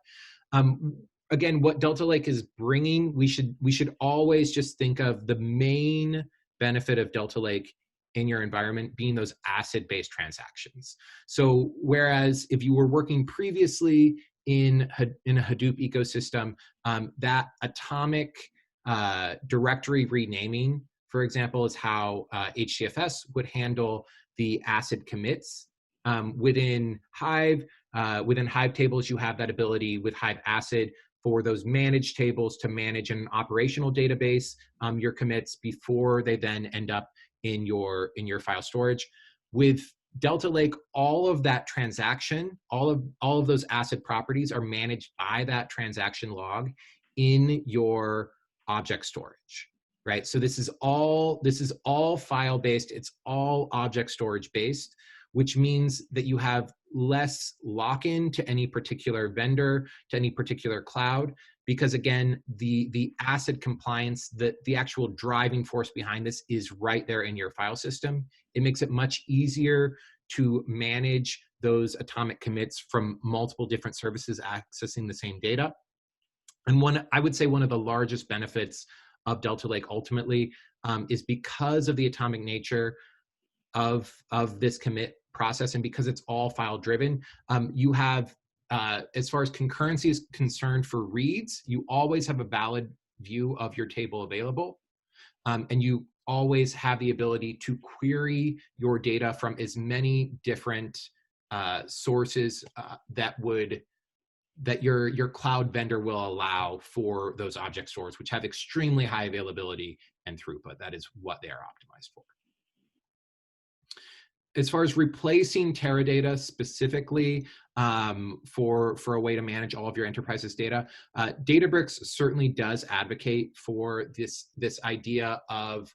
Again, what Delta Lake is bringing, we should always just think of the main benefit of Delta Lake in your environment being those ACID-based transactions. So whereas if you were working previously in a Hadoop ecosystem, that atomic directory renaming, for example, is how HDFS would handle the ACID commits. Within Hive tables, you have that ability with Hive ACID for those managed tables to manage an operational database, your commits before they then end up in your file storage. With Delta Lake, all of that transaction, all of those ACID properties are managed by that transaction log in your object storage, right? So this is all file based. It's all object storage based, which means that you have less lock-in to any particular vendor, to any particular cloud, because again, the ACID compliance, the actual driving force behind this is right there in your file system. It makes it much easier to manage those atomic commits from multiple different services accessing the same data. And I would say one of the largest benefits of Delta Lake ultimately is because of the atomic nature of this commit process, and because it's all file driven, you have, as far as concurrency is concerned for reads, you always have a valid view of your table available. And you always have the ability to query your data from as many different sources that your cloud vendor will allow for those object stores, which have extremely high availability and throughput. That is what they are optimized for. As far as replacing Teradata specifically for a way to manage all of your enterprise's data, Databricks certainly does advocate for this idea of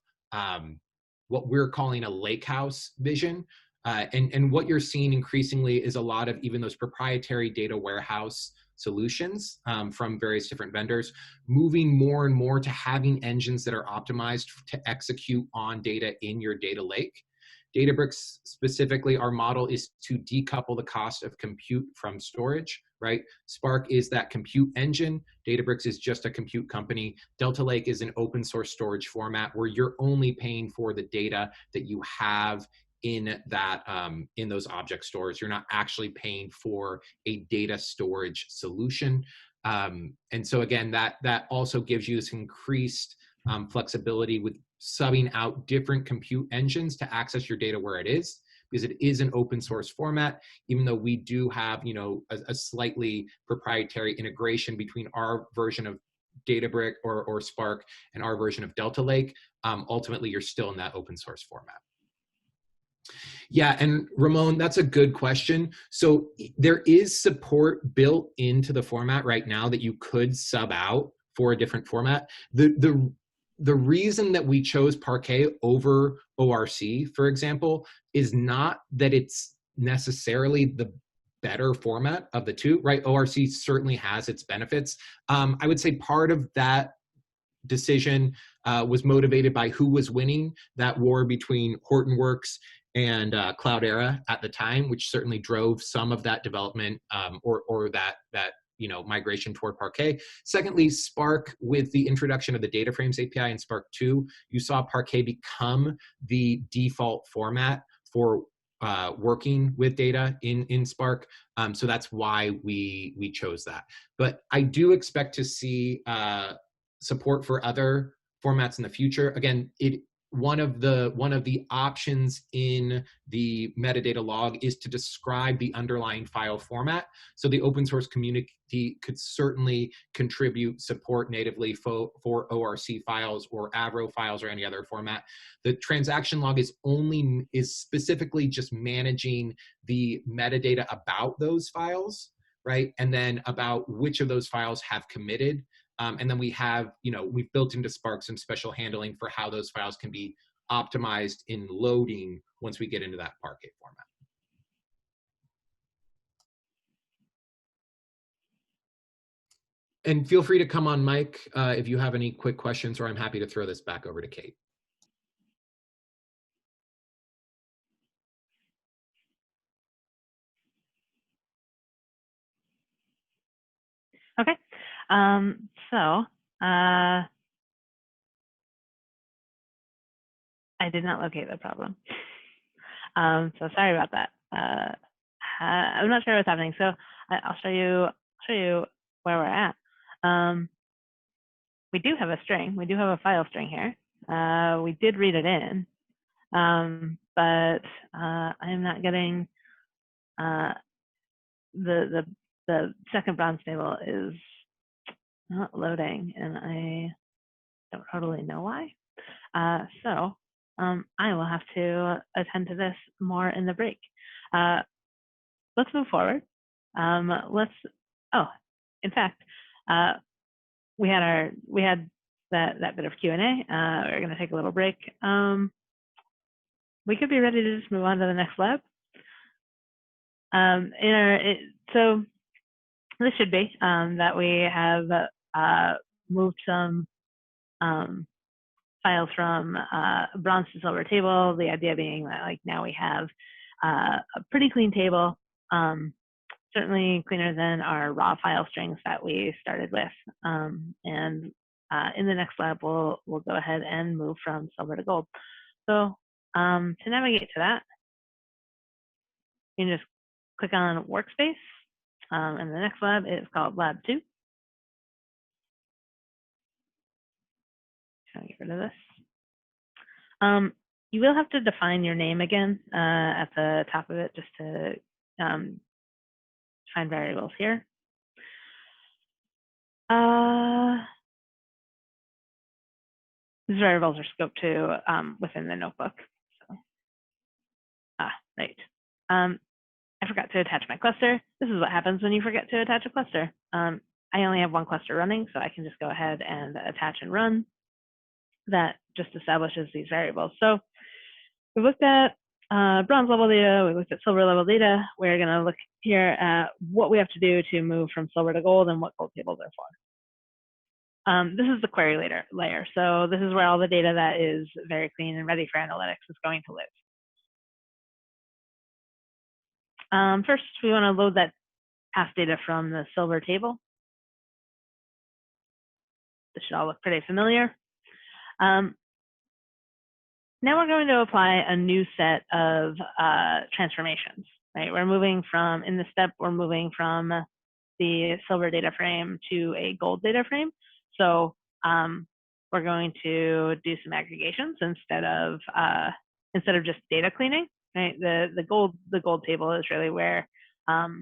what we're calling a lakehouse vision. And what you're seeing increasingly is a lot of even those proprietary data warehouse solutions from various different vendors, moving more and more to having engines that are optimized to execute on data in your data lake. Databricks specifically, our model is to decouple the cost of compute from storage, right? Spark is that compute engine. Databricks is just a compute company. Delta Lake is an open source storage format where you're only paying for the data that you have in that in those object stores. You're not actually paying for a data storage solution. And so again, that also gives you this increased flexibility with subbing out different compute engines to access your data where it is, because it is an open source format, even though we do have, a slightly proprietary integration between our version of Databricks or Spark and our version of Delta Lake. Ultimately, you're still in that open source format. Yeah, and Ramon, that's a good question. So there is support built into the format right now that you could sub out for a different format. the reason that we chose Parquet over ORC, for example, is not that it's necessarily the better format of the two, right? ORC certainly has its benefits. I would say part of that decision was motivated by who was winning that war between Hortonworks and Cloudera at the time, which certainly drove some of that development or that migration toward Parquet. Secondly, Spark, with the introduction of the data frames API in Spark 2, you saw Parquet become the default format for working with data in Spark. So that's why we chose that. But I do expect to see support for other formats in the future. Again, one of the options in the metadata log is to describe the underlying file format. So the open source community could certainly contribute support natively for ORC files or Avro files or any other format. The transaction log is specifically just managing the metadata about those files, right? And then about which of those files have committed. And then we have, we've built into Spark some special handling for how those files can be optimized in loading once we get into that Parquet format. And feel free to come on mic if you have any quick questions, or I'm happy to throw this back over to Kate. Okay. So I did not locate the problem. So sorry about that. I'm not sure what's happening. So I'll show you where we're at. We do have a string. We do have a file string here. We did read it in, but I'm not getting the second bronze table is not loading, and I don't totally know why. So I will have to attend to this more in the break. Let's move forward. In fact, we had that bit of Q&A. We're going to take a little break. We could be ready to just move on to the next lab. So this should be that we have moved some files from bronze to silver table. The idea being that now we have a pretty clean table, certainly cleaner than our raw file strings that we started with. And in the next lab, we'll go ahead and move from silver to gold. So to navigate to that, you can just click on Workspace. And the next lab is called Lab 2. Trying to get rid of this. You will have to define your name again at the top of it just to find variables here. These variables are scoped to within the notebook. So, right. I forgot to attach my cluster. This is what happens when you forget to attach a cluster. I only have one cluster running, so I can just go ahead and attach and run. That just establishes these variables. So we looked at bronze level data, we looked at silver level data. We're going to look here at what we have to do to move from silver to gold and what gold tables are for. This is the query layer. So this is where all the data that is very clean and ready for analytics is going to live. First, we want to load that past data from the silver table. This should all look pretty familiar. Now we're going to apply a new set of transformations, right? We're moving from, in this step, we're moving from the silver data frame to a gold data frame. So we're going to do some aggregations instead of just data cleaning, right? The gold table is really where our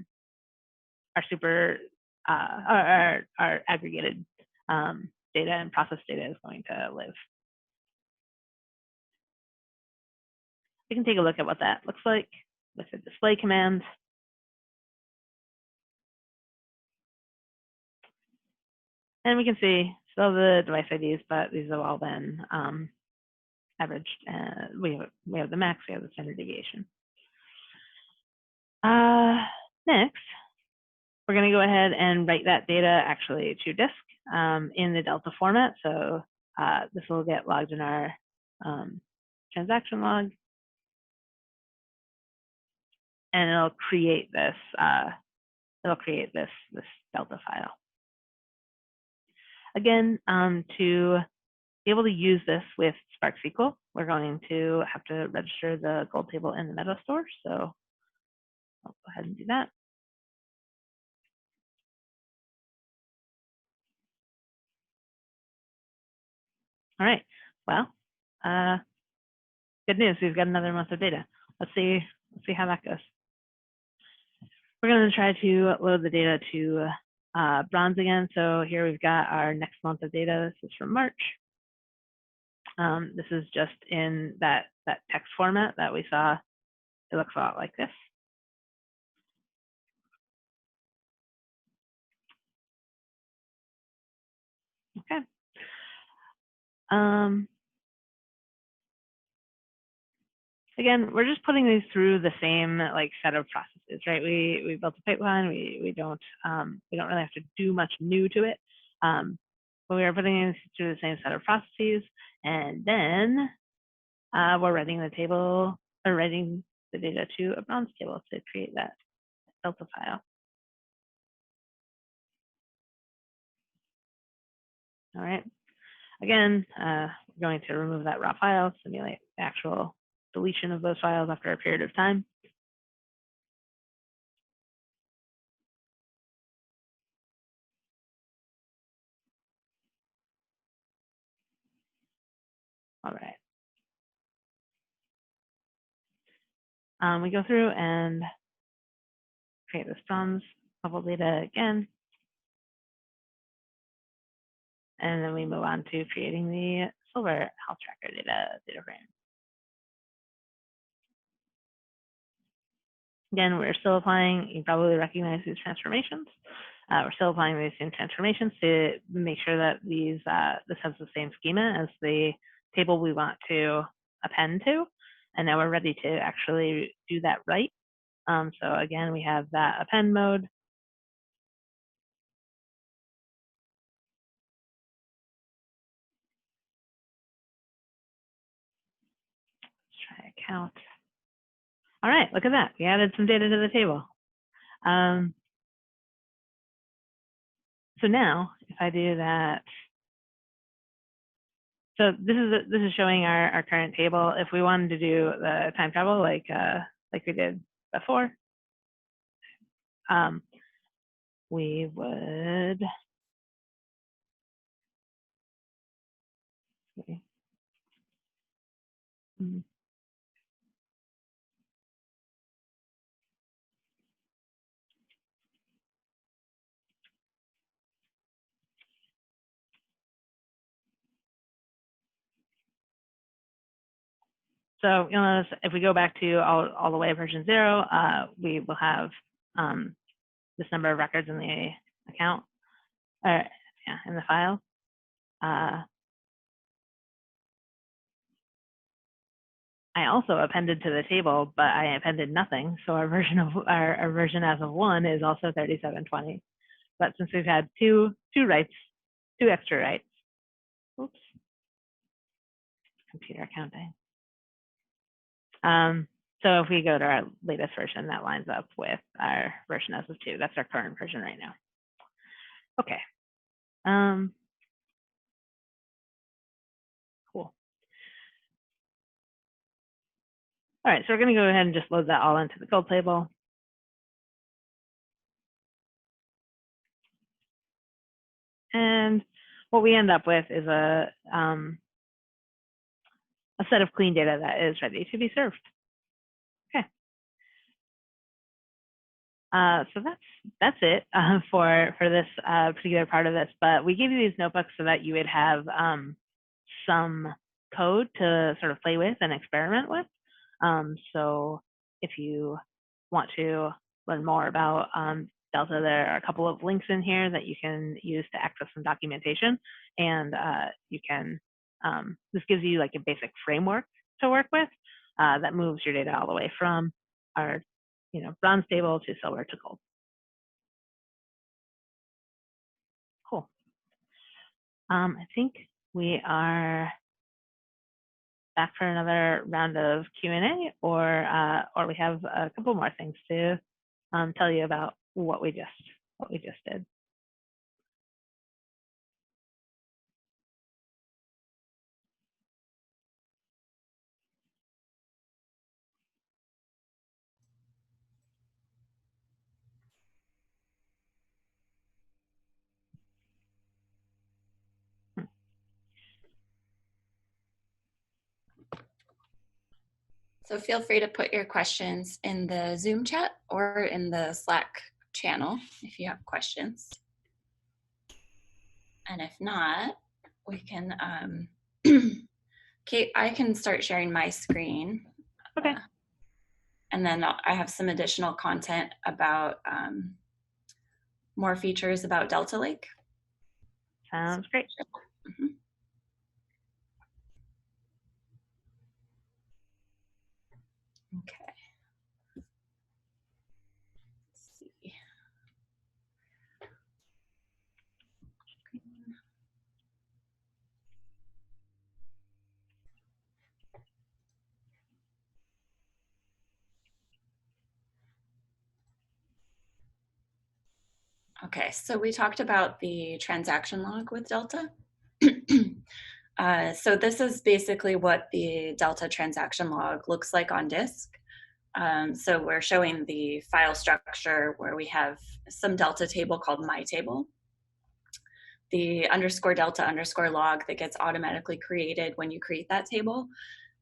aggregated data and process data is going to live. We can take a look at what that looks like with the display command. And we can see, still the device IDs, but these have all been averaged. We have the max, we have the standard deviation. Next, we're going to go ahead and write that data actually to disk in the Delta format. So this will get logged in our transaction log, and it'll create this. This Delta file. Again, to be able to use this with Spark SQL, we're going to have to register the gold table in the meta store. So I'll go ahead and do that. All right. Well, good news. We've got another month of data. Let's see how that goes. We're going to try to load the data to bronze again. So here we've got our next month of data. This is from March. This is just in that text format that we saw. It looks a lot like this. Okay. Again, we're just putting these through the same set of processes, right? We built a pipeline. We don't really have to do much new to it, but we are putting these through the same set of processes, and then we're writing the table or writing the data to a bronze table to create that Delta file. All right. Again, we're going to remove that raw file, simulate the actual deletion of those files after a period of time. All right. We go through and create this bronze level data again. And then we move on to creating the silver health tracker data frame. Again, we're still applying, you probably recognize these transformations. We're still applying these same transformations to make sure that this has the same schema as the table we want to append to. And now we're ready to actually do that right. So again, we have that append mode. Let's try a count. All right, look at that. We added some data to the table. So now, if I do that, so this is showing our current table. If we wanted to do the time travel like we did before, we would. So you'll notice if we go back to all the way version 0, we will have this number of records in the account, in the file. I also appended to the table, but I appended nothing. So our version as of 1 is also 3720. But since we've had two writes, 2 extra writes. Oops. Computer accounting. So if we go to our latest version, that lines up with our version as of 2. That's our current version right now. Okay. Cool. All right, so we're going to go ahead and just load that all into the gold table. And what we end up with is a set of clean data that is ready to be served. Okay. So that's it for this particular part of this. But we gave you these notebooks so that you would have some code to sort of play with and experiment with. So if you want to learn more about Delta, there are a couple of links in here that you can use to access some documentation, and you can, this gives you like a basic framework to work with that moves your data all the way from our, bronze table to silver to gold. Cool. I think we are back for another round of Q&A, or we have a couple more things to tell you about what we just did. So feel free to put your questions in the Zoom chat or in the Slack channel if you have questions. And if not, we can, Kate, I can start sharing my screen. Okay. And then I have some additional content about more features about Delta Lake. Sounds great. Mm-hmm. Okay. Let's see. Okay, so we talked about the transaction log with Delta. So this is basically what the Delta transaction log looks like on disk. So we're showing the file structure where we have some Delta table called my table, the _Delta_log that gets automatically created when you create that table.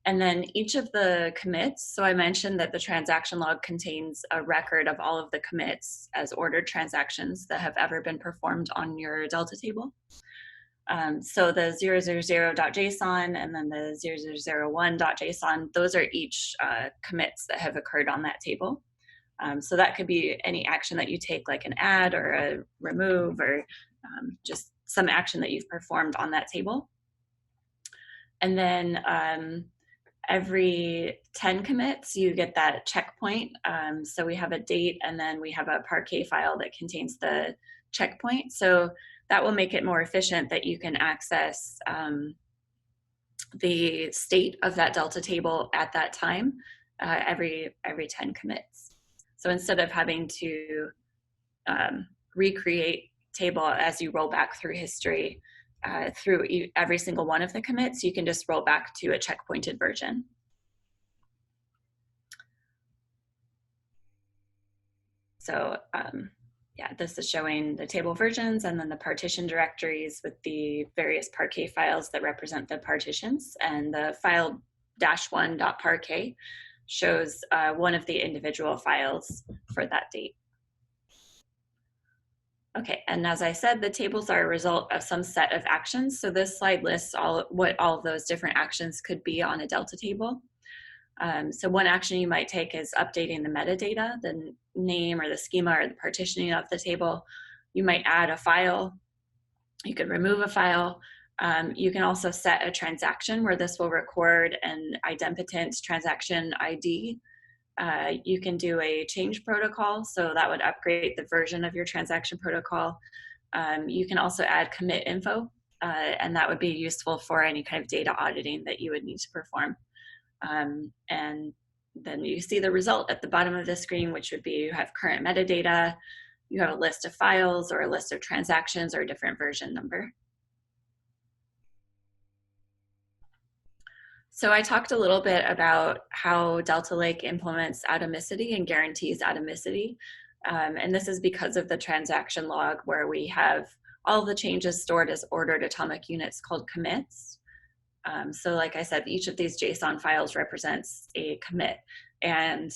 And then each of the commits, so I mentioned that the transaction log contains a record of all of the commits as ordered transactions that have ever been performed on your Delta table. So the 000.json and then the 0001.json, those are each commits that have occurred on that table. So that could be any action that you take, like an add or a remove, or just some action that you've performed on that table. And then every 10 commits, you get that checkpoint. So we have a date, and then we have a Parquet file that contains the checkpoint. So that will make it more efficient that you can access the state of that Delta table at that time every 10 commits. So instead of having to recreate table as you roll back through history through every single one of the commits, you can just roll back to a checkpointed version. So yeah, this is showing the table versions and then the partition directories with the various Parquet files that represent the partitions, and the file -1.parquet shows one of the individual files for that date. Okay, and as I said, the tables are a result of some set of actions. So this slide lists what all of those different actions could be on a Delta table. So one action you might take is updating the metadata, the name or the schema or the partitioning of the table. You might add a file. You could remove a file. You can also set a transaction where this will record an idempotent transaction ID. You can do a change protocol, so that would upgrade the version of your transaction protocol. You can also add commit info, and that would be useful for any kind of data auditing that you would need to perform. And then you see the result at the bottom of the screen, which would be you have current metadata, you have a list of files or a list of transactions or a different version number. So I talked a little bit about how Delta Lake implements atomicity and guarantees atomicity. And this is because of the transaction log where we have all the changes stored as ordered atomic units called commits. So like I said, each of these JSON files represents a commit. And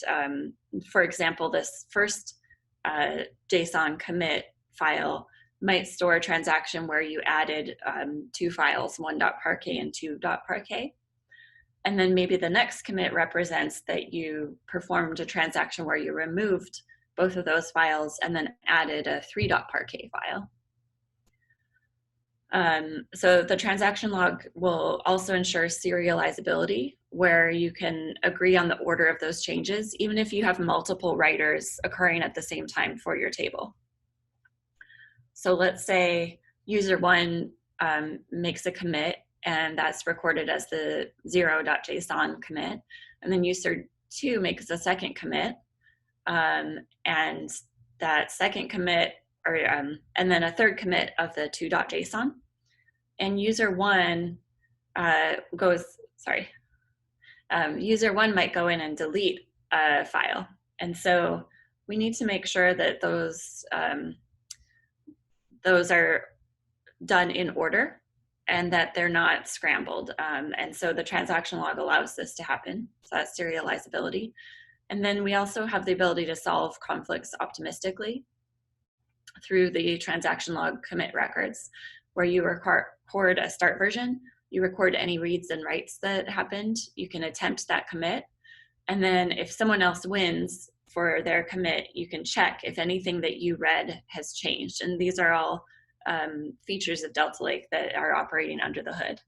for example, this first JSON commit file might store a transaction where you added 2 files, 1.parquet and 2.parquet. And then maybe the next commit represents that you performed a transaction where you removed both of those files, and then added a 3.parquet file. So the transaction log will also ensure serializability, where you can agree on the order of those changes, even if you have multiple writers occurring at the same time for your table. So let's say user 1 makes a commit, and that's recorded as the 0.json commit, and then user 2 makes a second commit, and that second commit, and then a third commit of the 2.json, and user 1 user 1 might go in and delete a file, and so we need to make sure that those are done in order and that they're not scrambled. And so the transaction log allows this to happen. So that's serializability. And then we also have the ability to solve conflicts optimistically through the transaction log commit records, where you record a start version, you record any reads and writes that happened, you can attempt that commit, and then if someone else wins for their commit, you can check if anything that you read has changed. And these are all features of Delta Lake that are operating under the hood.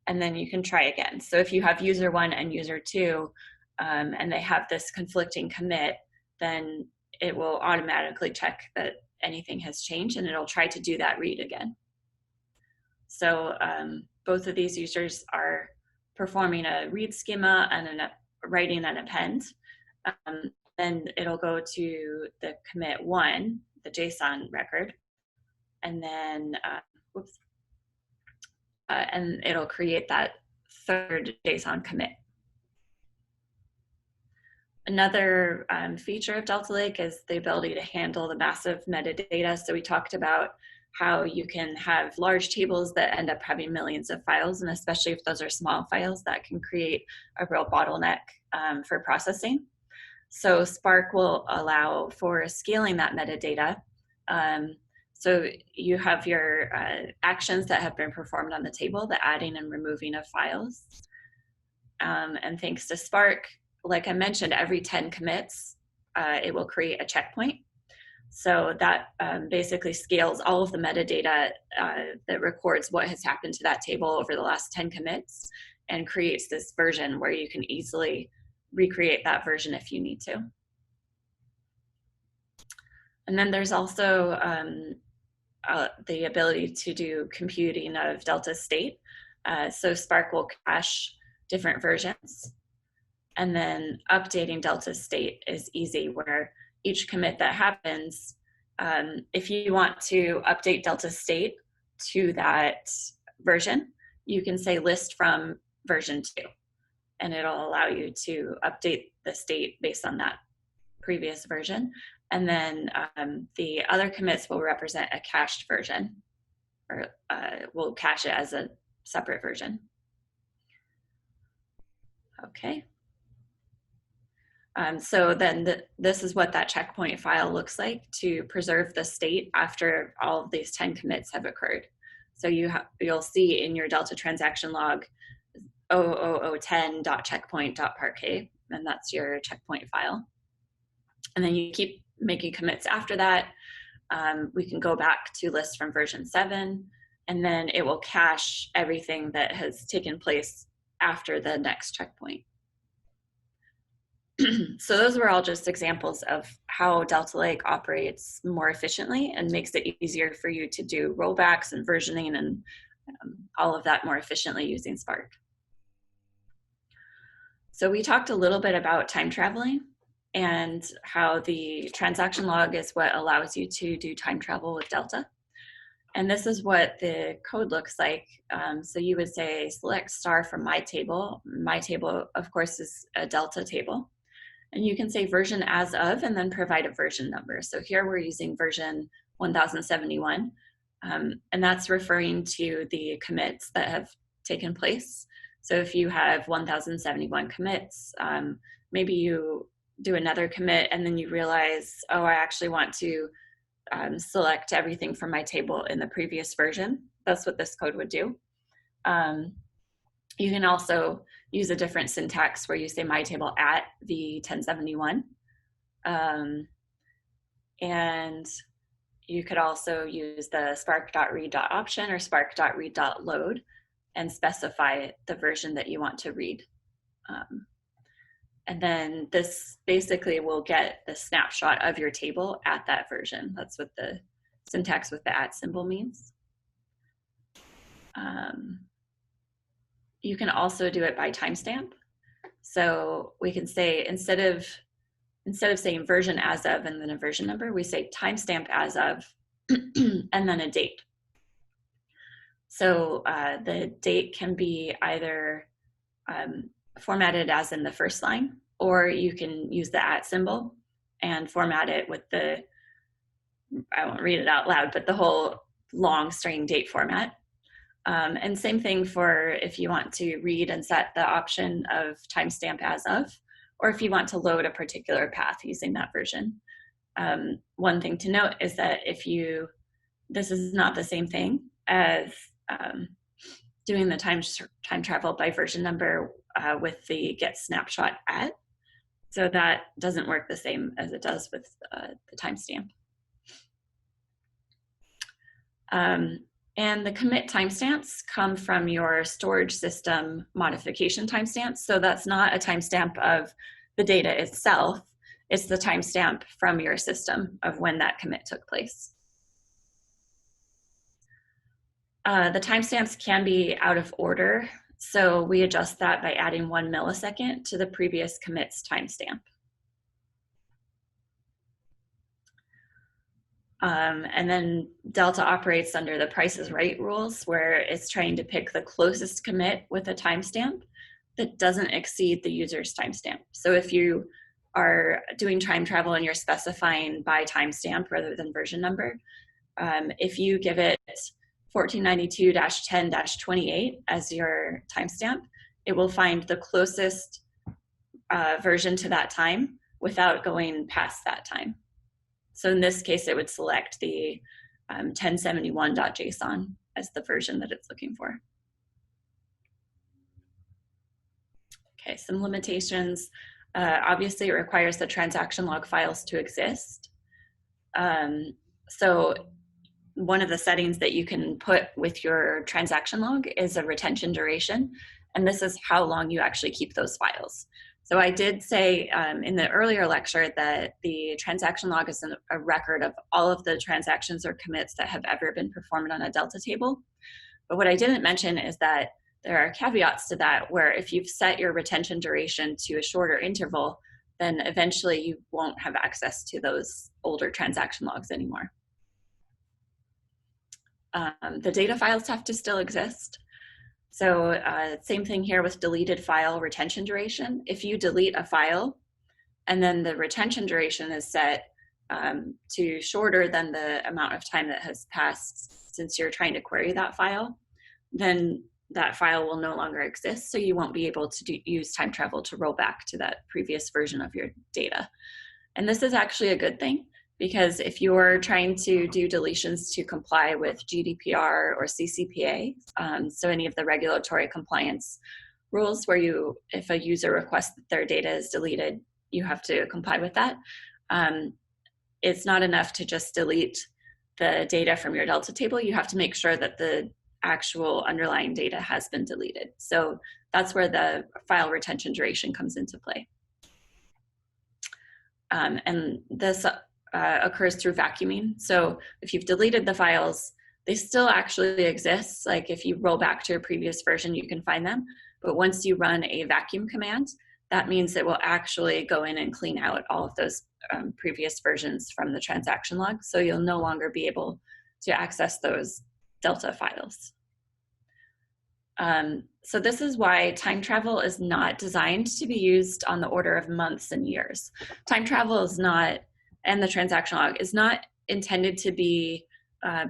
And then you can try again. So if you have user 1 and user 2, and they have this conflicting commit, then it will automatically check that anything has changed, and it'll try to do that read again. So both of these users are performing a read schema and writing an append. Then it'll go to the commit 1, the JSON record, and then, and it'll create that third JSON commit. Another feature of Delta Lake is the ability to handle the massive metadata. So we talked about how you can have large tables that end up having millions of files, and especially if those are small files, that can create a real bottleneck for processing. So Spark will allow for scaling that metadata. So you have your actions that have been performed on the table, the adding and removing of files. And thanks to Spark, like I mentioned, every 10 commits, it will create a checkpoint. So that basically scales all of the metadata that records what has happened to that table over the last 10 commits, and creates this version where you can easily recreate that version if you need to. And then there's also the ability to do computing of Delta state. So Spark will cache different versions. And then updating Delta state is easy, where each commit that happens, if you want to update Delta state to that version, you can say list from version 2, and it'll allow you to update the state based on that previous version. And then the other commits will represent a cached version, or we'll cache it as a separate version. Okay. So then this is what that checkpoint file looks like to preserve the state after all of these 10 commits have occurred. So you'll see in your Delta transaction log 00010.checkpoint.parquet, and that's your checkpoint file. And then you keep making commits after that. We can go back to list from version 7, and then it will cache everything that has taken place after the next checkpoint. So those were all just examples of how Delta Lake operates more efficiently and makes it easier for you to do rollbacks and versioning and all of that more efficiently using Spark. So we talked a little bit about time traveling and how the transaction log is what allows you to do time travel with Delta. And this is what the code looks like. So you would say select star from my table. My table, of course, is a Delta table. And you can say version as of, and then provide a version number. So here we're using version 1071, and that's referring to the commits that have taken place. So if you have 1071 commits, maybe you do another commit and then you realize, oh, I actually want to select everything from my table in the previous version. That's what this code would do. You can also use a different syntax where you say my table at v1071. And you could also use the spark.read.option or spark.read.load and specify the version that you want to read. And then this basically will get the snapshot of your table at that version. That's what the syntax with the @ symbol means. You can also do it by timestamp. So we can say, instead of saying version as of and then a version number, we say timestamp as of and then a date. So the date can be either formatted as in the first line, or you can use the @ symbol and format it with the, I won't read it out loud, but the whole long string date format. And same thing for if you want to read and set the option of timestamp as of, or if you want to load a particular path using that version. One thing to note is that this is not the same thing as doing the time travel by version number with the get snapshot at. So that doesn't work the same as it does with the timestamp. And the commit timestamps come from your storage system modification timestamps. So that's not a timestamp of the data itself. It's the timestamp from your system of when that commit took place. The timestamps can be out of order. So we adjust that by adding 1 millisecond to the previous commit's timestamp. And then Delta operates under the Price is Right rules, where it's trying to pick the closest commit with a timestamp that doesn't exceed the user's timestamp. So if you are doing time travel and you're specifying by timestamp rather than version number, if you give it 1492-10-28 as your timestamp, it will find the closest version to that time without going past that time. So in this case, it would select the 1071.json as the version that it's looking for. Okay, some limitations. Obviously, it requires the transaction log files to exist. So one of the settings that you can put with your transaction log is a retention duration, and this is how long you actually keep those files. So I did say in the earlier lecture that the transaction log is a record of all of the transactions or commits that have ever been performed on a Delta table. But what I didn't mention is that there are caveats to that, where if you've set your retention duration to a shorter interval, then eventually you won't have access to those older transaction logs anymore. The data files have to still exist. So same thing here with deleted file retention duration. If you delete a file and then the retention duration is set to shorter than the amount of time that has passed since you're trying to query that file, then that file will no longer exist. So you won't be able to use time travel to roll back to that previous version of your data. And this is actually a good thing, because if you're trying to do deletions to comply with GDPR or CCPA, so any of the regulatory compliance rules where if a user requests that their data is deleted, you have to comply with that. It's not enough to just delete the data from your Delta table. You have to make sure that the actual underlying data has been deleted. So that's where the file retention duration comes into play. And this occurs through vacuuming. So if you've deleted the files, they still actually exist. Like if you roll back to a previous version, you can find them. But once you run a vacuum command, that means it will actually go in and clean out all of those previous versions from the transaction log. So you'll no longer be able to access those Delta files. So this is why time travel is not designed to be used on the order of months and years. Time travel is not, and the transaction log is not intended to be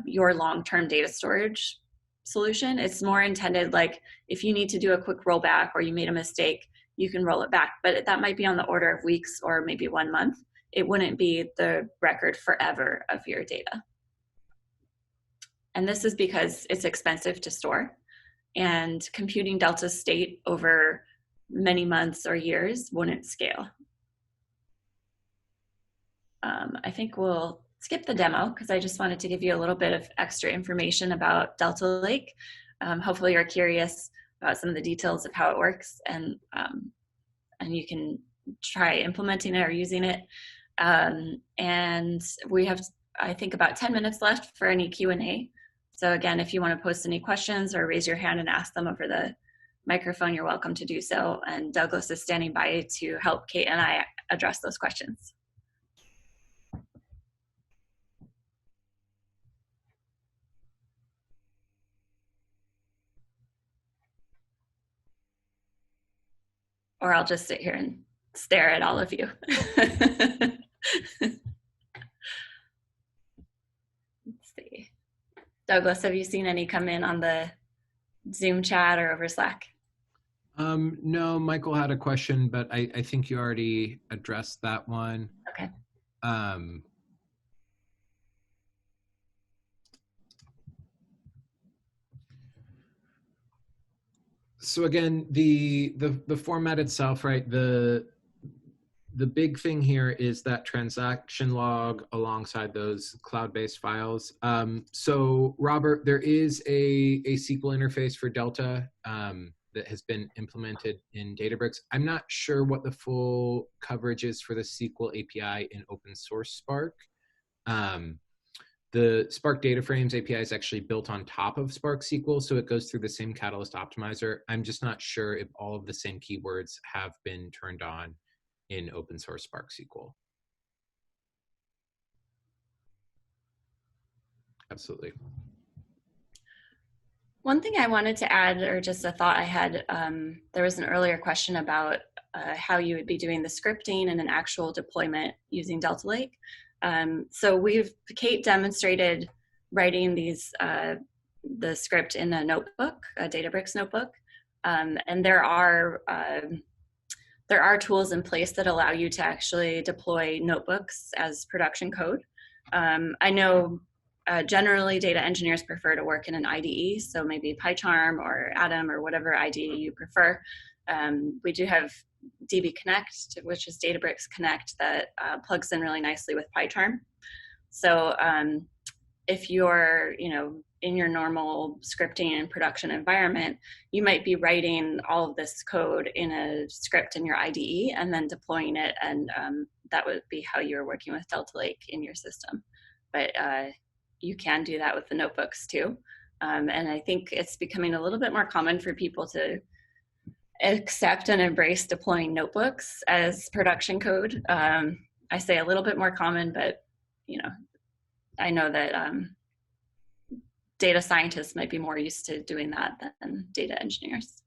your long-term data storage solution. It's more intended, like if you need to do a quick rollback or you made a mistake, you can roll it back, but that might be on the order of weeks or maybe 1 month. It wouldn't be the record forever of your data. And this is because it's expensive to store, and computing Delta state over many months or years wouldn't scale. I think we'll skip the demo because I just wanted to give you a little bit of extra information about Delta Lake. Hopefully you're curious about some of the details of how it works, and you can try implementing it or using it. And we have, I think, about 10 minutes left for any Q&A. So again, if you want to post any questions or raise your hand and ask them over the microphone, you're welcome to do so. And Douglas is standing by to help Kate and I address those questions. Or I'll just sit here and stare at all of you. Let's see. Douglas, have you seen any come in on the Zoom chat or over Slack? No, Michael had a question, but I think you already addressed that one. Okay. So again, the format itself, right? The big thing here is that transaction log alongside those cloud-based files. So Robert, there is a SQL interface for Delta that has been implemented in Databricks. I'm not sure what the full coverage is for the SQL API in open source Spark. The Spark Data Frames API is actually built on top of Spark SQL, so it goes through the same Catalyst optimizer. I'm just not sure if all of the same keywords have been turned on in open source Spark SQL. Absolutely. One thing I wanted to add, or just a thought I had, there was an earlier question about how you would be doing the scripting and an actual deployment using Delta Lake. So Kate demonstrated writing the script in a notebook, a Databricks notebook, and there are tools in place that allow you to actually deploy notebooks as production code. I know generally data engineers prefer to work in an IDE, so maybe PyCharm or Atom or whatever IDE you prefer. We do have DB Connect, which is Databricks Connect, that plugs in really nicely with PyCharm. So if you're, in your normal scripting and production environment, you might be writing all of this code in a script in your IDE and then deploying it, and that would be how you're working with Delta Lake in your system. But you can do that with the notebooks too. And I think it's becoming a little bit more common for people to accept and embrace deploying notebooks as production code. I say a little bit more common, but I know that data scientists might be more used to doing that than data engineers.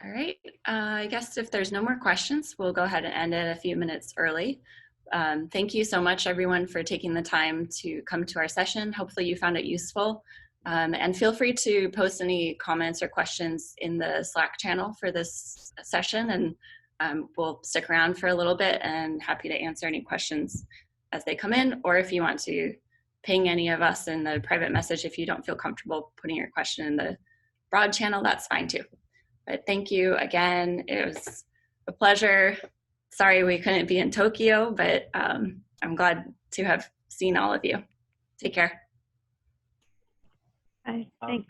All right, I guess if there's no more questions, we'll go ahead and end it a few minutes early. Thank you so much, everyone, for taking the time to come to our session. Hopefully you found it useful. And feel free to post any comments or questions in the Slack channel for this session, and we'll stick around for a little bit and happy to answer any questions as they come in, or if you want to ping any of us in the private message if you don't feel comfortable putting your question in the broad channel, that's fine too. But thank you again. It was a pleasure. Sorry we couldn't be in Tokyo, but I'm glad to have seen all of you. Take care. Bye. Thanks.